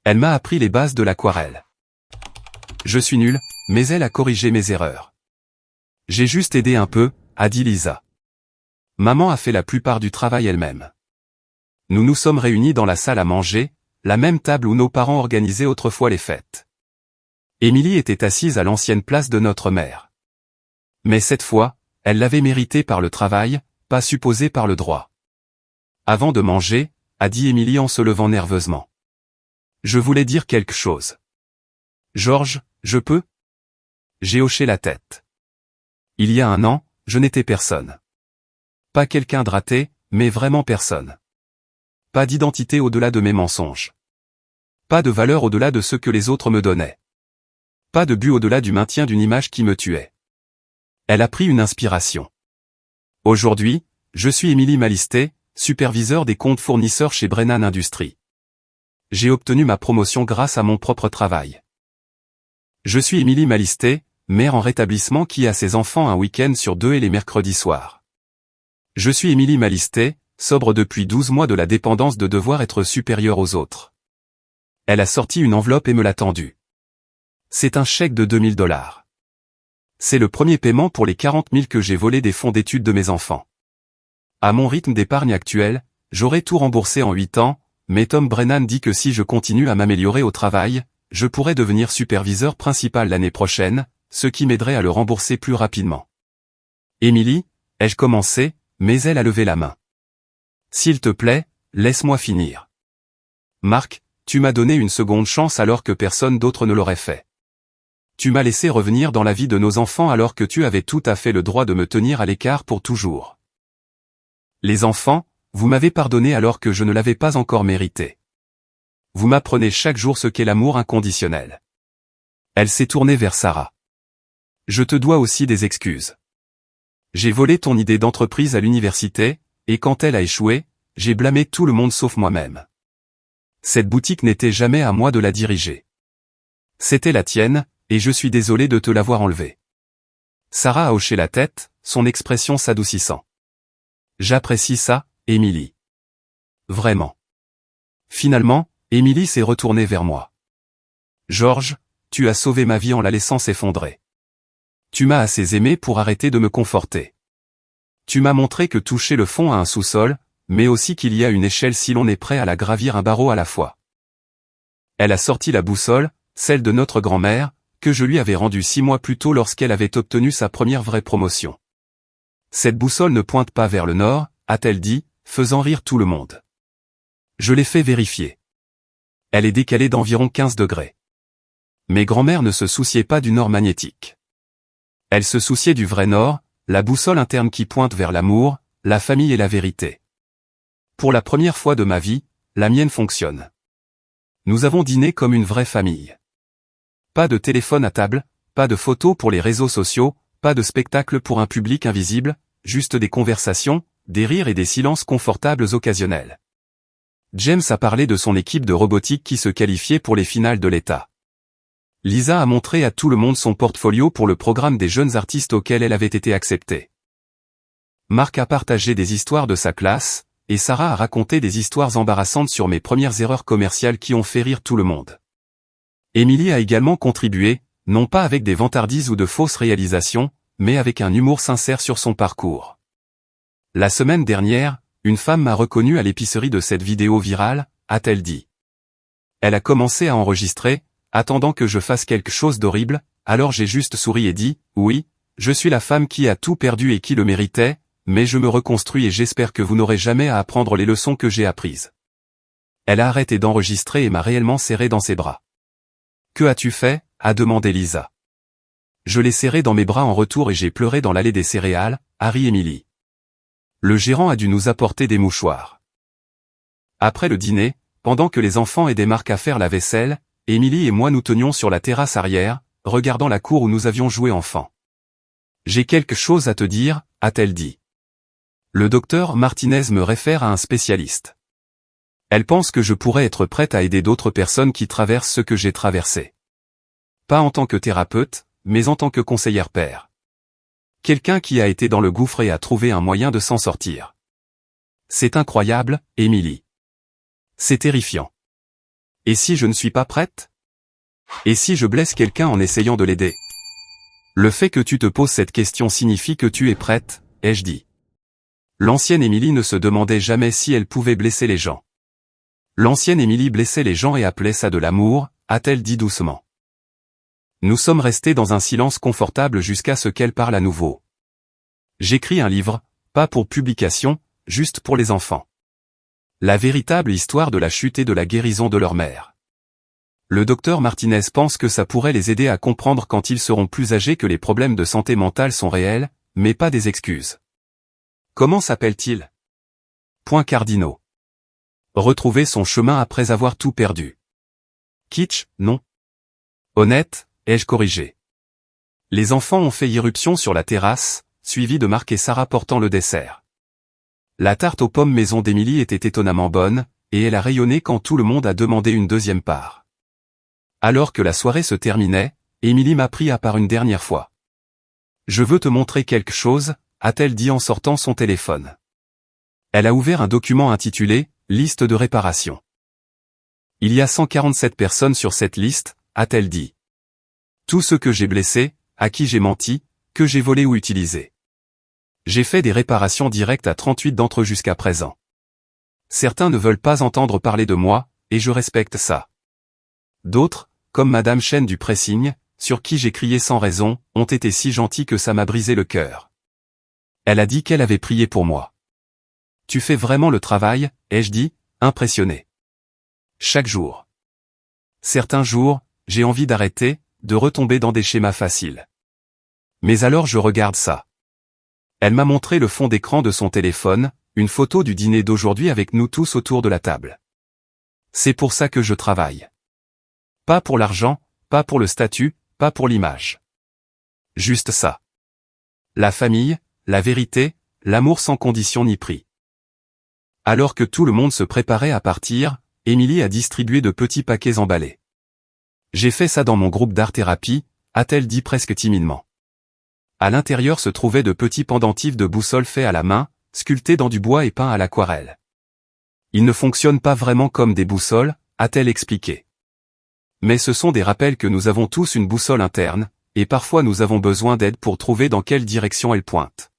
Elle m'a appris les bases de l'aquarelle. Je suis nulle, mais elle a corrigé mes erreurs. J'ai juste aidé un peu, a dit Lisa. Maman a fait la plupart du travail elle-même. Nous nous sommes réunis dans la salle à manger, la même table où nos parents organisaient autrefois les fêtes. Émilie était assise à l'ancienne place de notre mère. Mais cette fois, elle l'avait mérité par le travail, pas supposé par le droit. Avant de manger, a dit Émilie en se levant nerveusement. Je voulais dire quelque chose. Georges, je peux? J'ai hoché la tête. Il y a un an, je n'étais personne. Pas quelqu'un de raté, mais vraiment personne. Pas d'identité au-delà de mes mensonges. Pas de valeur au-delà de ce que les autres me donnaient. Pas de but au-delà du maintien d'une image qui me tuait. Elle a pris une inspiration. Aujourd'hui, je suis Émilie Malistet, superviseur des comptes fournisseurs chez Brennan Industries. J'ai obtenu ma promotion grâce à mon propre travail. Je suis Émilie Malistet, mère en rétablissement qui a ses enfants un week-end sur 2 et les mercredis soirs. Je suis Émilie Malistet, sobre depuis 12 mois de la dépendance de devoir être supérieure aux autres. Elle a sorti une enveloppe et me l'a tendue. C'est un chèque de $2000. C'est le premier paiement pour les 40 000 que j'ai volés des fonds d'études de mes enfants. À mon rythme d'épargne actuel, j'aurais tout remboursé en 8 ans, mais Tom Brennan dit que si je continue à m'améliorer au travail, je pourrais devenir superviseur principal l'année prochaine, ce qui m'aiderait à le rembourser plus rapidement. Émilie, ai-je commencé, mais elle a levé la main. S'il te plaît, laisse-moi finir. Marc, tu m'as donné une seconde chance alors que personne d'autre ne l'aurait fait. Tu m'as laissé revenir dans la vie de nos enfants alors que tu avais tout à fait le droit de me tenir à l'écart pour toujours. Les enfants, vous m'avez pardonné alors que je ne l'avais pas encore mérité. Vous m'apprenez chaque jour ce qu'est l'amour inconditionnel. Elle s'est tournée vers Sarah. Je te dois aussi des excuses. J'ai volé ton idée d'entreprise à l'université, et quand elle a échoué, j'ai blâmé tout le monde sauf moi-même. Cette boutique n'était jamais à moi de la diriger. C'était la tienne, et je suis désolé de te l'avoir enlevée. Sarah a hoché la tête, son expression s'adoucissant. J'apprécie ça, Émilie. Vraiment. Finalement, Émilie s'est retournée vers moi. Georges, tu as sauvé ma vie en la laissant s'effondrer. Tu m'as assez aimé pour arrêter de me conforter. Tu m'as montré que toucher le fond a un sous-sol, mais aussi qu'il y a une échelle si l'on est prêt à la gravir un barreau à la fois. Elle a sorti la boussole, celle de notre grand-mère, que je lui avais rendue 6 mois plus tôt lorsqu'elle avait obtenu sa première vraie promotion. Cette boussole ne pointe pas vers le nord, a-t-elle dit, faisant rire tout le monde. Je l'ai fait vérifier. Elle est décalée d'environ 15 degrés. Mes grands-mères ne se souciaient pas du nord magnétique. Elles se souciaient du vrai nord, la boussole interne qui pointe vers l'amour, la famille et la vérité. Pour la première fois de ma vie, la mienne fonctionne. Nous avons dîné comme une vraie famille. Pas de téléphone à table, pas de photos pour les réseaux sociaux, pas de spectacle pour un public invisible, juste des conversations, des rires et des silences confortables occasionnels. James a parlé de son équipe de robotique qui se qualifiait pour les finales de l'État. Lisa a montré à tout le monde son portfolio pour le programme des jeunes artistes auquel elle avait été acceptée. Marc a partagé des histoires de sa classe, et Sarah a raconté des histoires embarrassantes sur mes premières erreurs commerciales qui ont fait rire tout le monde. Émilie a également contribué, non pas avec des vantardises ou de fausses réalisations, mais avec un humour sincère sur son parcours. La semaine dernière, une femme m'a reconnu à l'épicerie de cette vidéo virale, a-t-elle dit. Elle a commencé à enregistrer, attendant que je fasse quelque chose d'horrible, alors j'ai juste souri et dit, oui, je suis la femme qui a tout perdu et qui le méritait, mais je me reconstruis et j'espère que vous n'aurez jamais à apprendre les leçons que j'ai apprises. Elle a arrêté d'enregistrer et m'a réellement serré dans ses bras. Que as-tu fait? A demandé Lisa. Je l'ai serré dans mes bras en retour et j'ai pleuré dans l'allée des céréales, a ri Émilie. Le gérant a dû nous apporter des mouchoirs. Après le dîner, pendant que les enfants aidaient Marc à faire la vaisselle, Émilie et moi nous tenions sur la terrasse arrière, regardant la cour où nous avions joué enfant. J'ai quelque chose à te dire, a-t-elle dit. Le docteur Martinez me réfère à un spécialiste. Elle pense que je pourrais être prête à aider d'autres personnes qui traversent ce que j'ai traversé. Pas en tant que thérapeute, mais en tant que conseillère père. Quelqu'un qui a été dans le gouffre et a trouvé un moyen de s'en sortir. C'est incroyable, Émilie. C'est terrifiant. Et si je ne suis pas prête? Et si je blesse quelqu'un en essayant de l'aider? Le fait que tu te poses cette question signifie que tu es prête, ai-je dit. L'ancienne Émilie ne se demandait jamais si elle pouvait blesser les gens. L'ancienne Émilie blessait les gens et appelait ça de l'amour, a-t-elle dit doucement. Nous sommes restés dans un silence confortable jusqu'à ce qu'elle parle à nouveau. J'écris un livre, pas pour publication, juste pour les enfants. La véritable histoire de la chute et de la guérison de leur mère. Le docteur Martinez pense que ça pourrait les aider à comprendre quand ils seront plus âgés que les problèmes de santé mentale sont réels, mais pas des excuses. Comment s'appelle-t-il? Points cardinaux. Retrouver son chemin après avoir tout perdu. Kitsch, non. Honnête, ai-je corrigé. Les enfants ont fait irruption sur la terrasse, suivis de Marc et Sarah portant le dessert. La tarte aux pommes maison d'Émilie était étonnamment bonne, et elle a rayonné quand tout le monde a demandé une deuxième part. Alors que la soirée se terminait, Émilie m'a pris à part une dernière fois. Je veux te montrer quelque chose, a-t-elle dit en sortant son téléphone. Elle a ouvert un document intitulé « Liste de réparation ». Il y a 147 personnes sur cette liste, a-t-elle dit. Tous ceux que j'ai blessés, à qui j'ai menti, que j'ai volé ou utilisé. J'ai fait des réparations directes à 38 d'entre eux jusqu'à présent. Certains ne veulent pas entendre parler de moi, et je respecte ça. D'autres, comme Madame Chen du pressing, sur qui j'ai crié sans raison, ont été si gentils que ça m'a brisé le cœur. Elle a dit qu'elle avait prié pour moi. Tu fais vraiment le travail, ai-je dit, impressionné. Chaque jour. Certains jours, j'ai envie d'arrêter, de retomber dans des schémas faciles. Mais alors je regarde ça. Elle m'a montré le fond d'écran de son téléphone, une photo du dîner d'aujourd'hui avec nous tous autour de la table. C'est pour ça que je travaille. Pas pour l'argent, pas pour le statut, pas pour l'image. Juste ça. La famille, la vérité, l'amour sans condition ni prix. Alors que tout le monde se préparait à partir, Émilie a distribué de petits paquets emballés. J'ai fait ça dans mon groupe d'art-thérapie, a-t-elle dit presque timidement. À l'intérieur se trouvaient de petits pendentifs de boussole faits à la main, sculptés dans du bois et peints à l'aquarelle. Ils ne fonctionnent pas vraiment comme des boussoles, a-t-elle expliqué. Mais ce sont des rappels que nous avons tous une boussole interne, et parfois nous avons besoin d'aide pour trouver dans quelle direction elle pointe.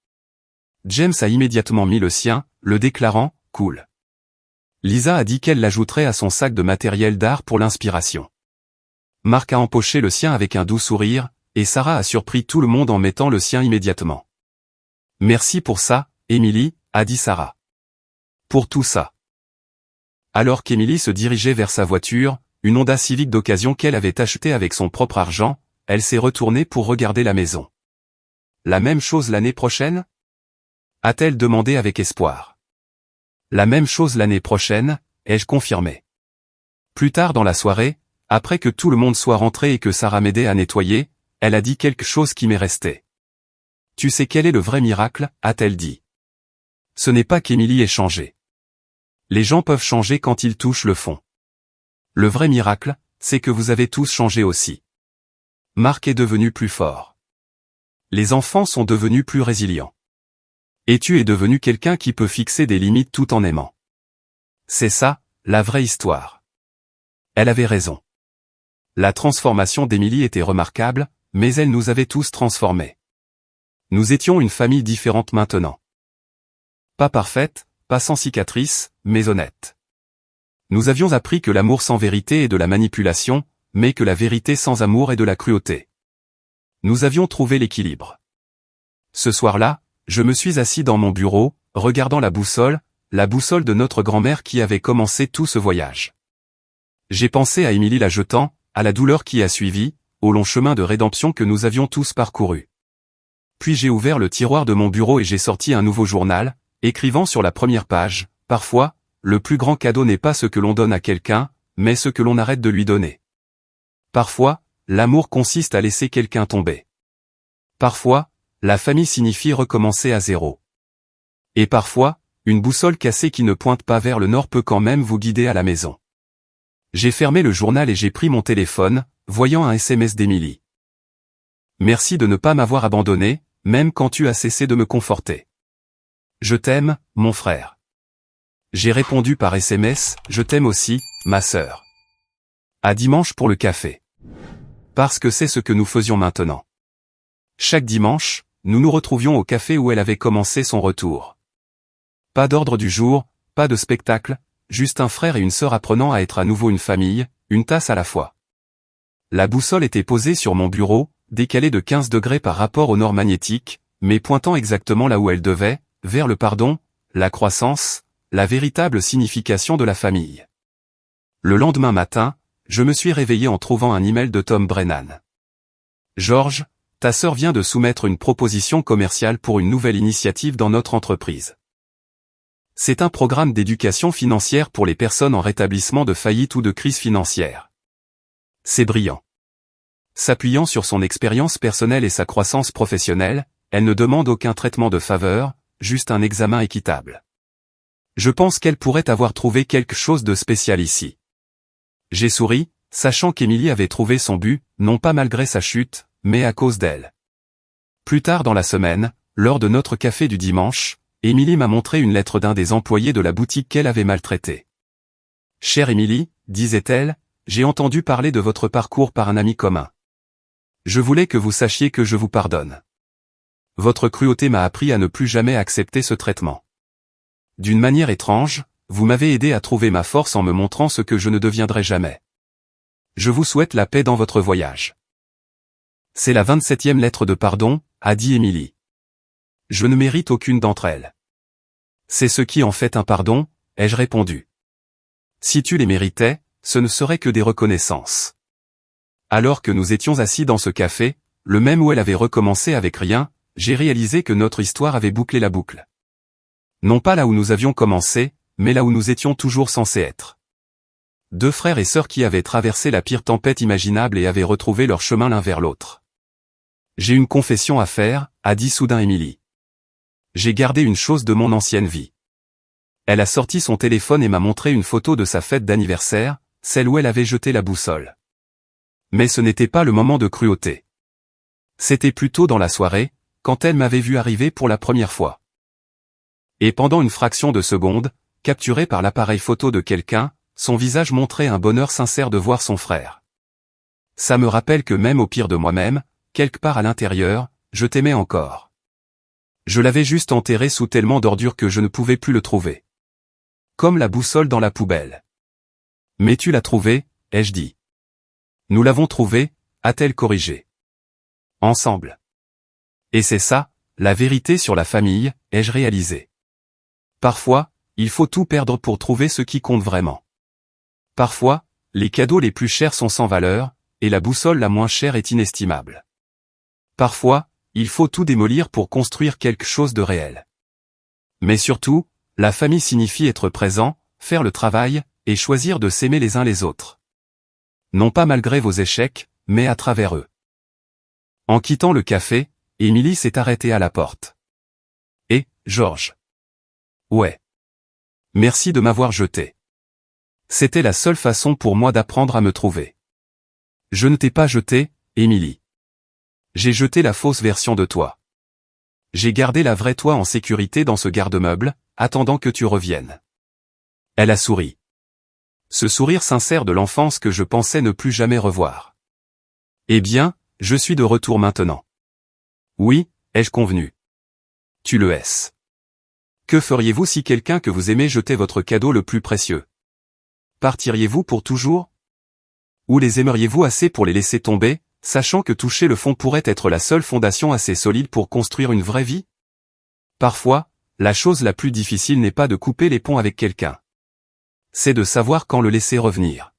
James a immédiatement mis le sien, le déclarant « cool ». Lisa a dit qu'elle l'ajouterait à son sac de matériel d'art pour l'inspiration. Marc a empoché le sien avec un doux sourire, et Sarah a surpris tout le monde en mettant le sien immédiatement. « Merci pour ça, Émilie », a dit Sarah. « Pour tout ça. » Alors qu'Émilie se dirigeait vers sa voiture, une Honda Civic d'occasion qu'elle avait achetée avec son propre argent, elle s'est retournée pour regarder la maison. « La même chose l'année prochaine ?» a-t-elle demandé avec espoir. « La même chose l'année prochaine », ai-je confirmé. Plus tard dans la soirée, après que tout le monde soit rentré et que Sarah m'aidait à nettoyer, elle a dit quelque chose qui m'est resté. « Tu sais quel est le vrai miracle ?» a-t-elle dit. Ce n'est pas qu'Émilie ait changé. Les gens peuvent changer quand ils touchent le fond. Le vrai miracle, c'est que vous avez tous changé aussi. Marc est devenu plus fort. Les enfants sont devenus plus résilients. Et tu es devenu quelqu'un qui peut fixer des limites tout en aimant. C'est ça, la vraie histoire. Elle avait raison. La transformation d'Émilie était remarquable, mais elle nous avait tous transformés. Nous étions une famille différente maintenant. Pas parfaite, pas sans cicatrices, mais honnête. Nous avions appris que l'amour sans vérité est de la manipulation, mais que la vérité sans amour est de la cruauté. Nous avions trouvé l'équilibre. Ce soir-là, je me suis assis dans mon bureau, regardant la boussole de notre grand-mère qui avait commencé tout ce voyage. J'ai pensé à Émilie la jetant, à la douleur qui a suivi, au long chemin de rédemption que nous avions tous parcouru. Puis j'ai ouvert le tiroir de mon bureau et j'ai sorti un nouveau journal, écrivant sur la première page, « Parfois, le plus grand cadeau n'est pas ce que l'on donne à quelqu'un, mais ce que l'on arrête de lui donner. Parfois, l'amour consiste à laisser quelqu'un tomber. Parfois, la famille signifie recommencer à zéro. Et parfois, une boussole cassée qui ne pointe pas vers le nord peut quand même vous guider à la maison. » J'ai fermé le journal et j'ai pris mon téléphone, voyant un SMS d'Émilie. « Merci de ne pas m'avoir abandonné, même quand tu as cessé de me conforter. Je t'aime, mon frère. J'ai répondu par SMS, je t'aime aussi, ma sœur. À dimanche pour le café. Parce que c'est ce que nous faisions maintenant. Chaque dimanche, nous nous retrouvions au café où elle avait commencé son retour. Pas d'ordre du jour, pas de spectacle, juste un frère et une sœur apprenant à être à nouveau une famille, une tasse à la fois. La boussole était posée sur mon bureau, décalée de 15 degrés par rapport au nord magnétique, mais pointant exactement là où elle devait, vers le pardon, la croissance, la véritable signification de la famille. Le lendemain matin, je me suis réveillé en trouvant un email de Tom Brennan. George, ta sœur vient de soumettre une proposition commerciale pour une nouvelle initiative dans notre entreprise. C'est un programme d'éducation financière pour les personnes en rétablissement de faillite ou de crise financière. C'est brillant. S'appuyant sur son expérience personnelle et sa croissance professionnelle, elle ne demande aucun traitement de faveur, juste un examen équitable. Je pense qu'elle pourrait avoir trouvé quelque chose de spécial ici. J'ai souri, sachant qu'Emily avait trouvé son but, non pas malgré sa chute, mais à cause d'elle. Plus tard dans la semaine, lors de notre café du dimanche, Emily m'a montré une lettre d'un des employés de la boutique qu'elle avait maltraité. « Chère Emily, disait-elle, j'ai entendu parler de votre parcours par un ami commun. Je voulais que vous sachiez que je vous pardonne. Votre cruauté m'a appris à ne plus jamais accepter ce traitement. D'une manière étrange, vous m'avez aidé à trouver ma force en me montrant ce que je ne deviendrai jamais. Je vous souhaite la paix dans votre voyage. » C'est la 27e lettre de pardon, a dit Emily. Je ne mérite aucune d'entre elles. C'est ce qui en fait un pardon, ai-je répondu. Si tu les méritais, ce ne serait que des reconnaissances. Alors que nous étions assis dans ce café, le même où elle avait recommencé avec rien, j'ai réalisé que notre histoire avait bouclé la boucle. Non pas là où nous avions commencé, mais là où nous étions toujours censés être. Deux frères et sœurs qui avaient traversé la pire tempête imaginable et avaient retrouvé leur chemin l'un vers l'autre. J'ai une confession à faire, a dit soudain Emily. J'ai gardé une chose de mon ancienne vie. Elle a sorti son téléphone et m'a montré une photo de sa fête d'anniversaire, celle où elle avait jeté la boussole. Mais ce n'était pas le moment de cruauté. C'était plutôt dans la soirée, quand elle m'avait vu arriver pour la première fois. Et pendant une fraction de seconde, capturé par l'appareil photo de quelqu'un, son visage montrait un bonheur sincère de voir son frère. Ça me rappelle que même au pire de moi-même, quelque part à l'intérieur, je t'aimais encore. Je l'avais juste enterré sous tellement d'ordures que je ne pouvais plus le trouver. Comme la boussole dans la poubelle. Mais tu l'as trouvé, ai-je dit. Nous l'avons trouvé, a-t-elle corrigé. Ensemble. Et c'est ça, la vérité sur la famille, ai-je réalisé. Parfois, il faut tout perdre pour trouver ce qui compte vraiment. Parfois, les cadeaux les plus chers sont sans valeur, et la boussole la moins chère est inestimable. Parfois, il faut tout démolir pour construire quelque chose de réel. Mais surtout, la famille signifie être présent, faire le travail, et choisir de s'aimer les uns les autres. Non pas malgré vos échecs, mais à travers eux. En quittant le café, Emily s'est arrêtée à la porte. Et, George. Ouais. Merci de m'avoir jeté. C'était la seule façon pour moi d'apprendre à me trouver. Je ne t'ai pas jeté, Emily. J'ai jeté la fausse version de toi. J'ai gardé la vraie toi en sécurité dans ce garde-meuble, attendant que tu reviennes. Elle a souri. Ce sourire sincère de l'enfance que je pensais ne plus jamais revoir. Eh bien, je suis de retour maintenant. Oui, ai-je convenu. Tu le es. Que feriez-vous si quelqu'un que vous aimez jetait votre cadeau le plus précieux? Partiriez-vous pour toujours? Ou les aimeriez-vous assez pour les laisser tomber, sachant que toucher le fond pourrait être la seule fondation assez solide pour construire une vraie vie? Parfois, la chose la plus difficile n'est pas de couper les ponts avec quelqu'un. C'est de savoir quand le laisser revenir.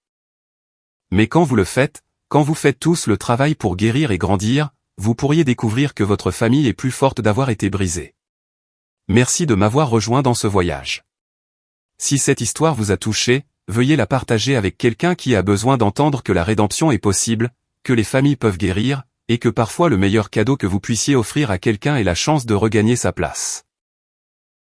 Mais quand vous le faites, quand vous faites tous le travail pour guérir et grandir, vous pourriez découvrir que votre famille est plus forte d'avoir été brisée. Merci de m'avoir rejoint dans ce voyage. Si cette histoire vous a touché, veuillez la partager avec quelqu'un qui a besoin d'entendre que la rédemption est possible, que les familles peuvent guérir, et que parfois le meilleur cadeau que vous puissiez offrir à quelqu'un est la chance de regagner sa place.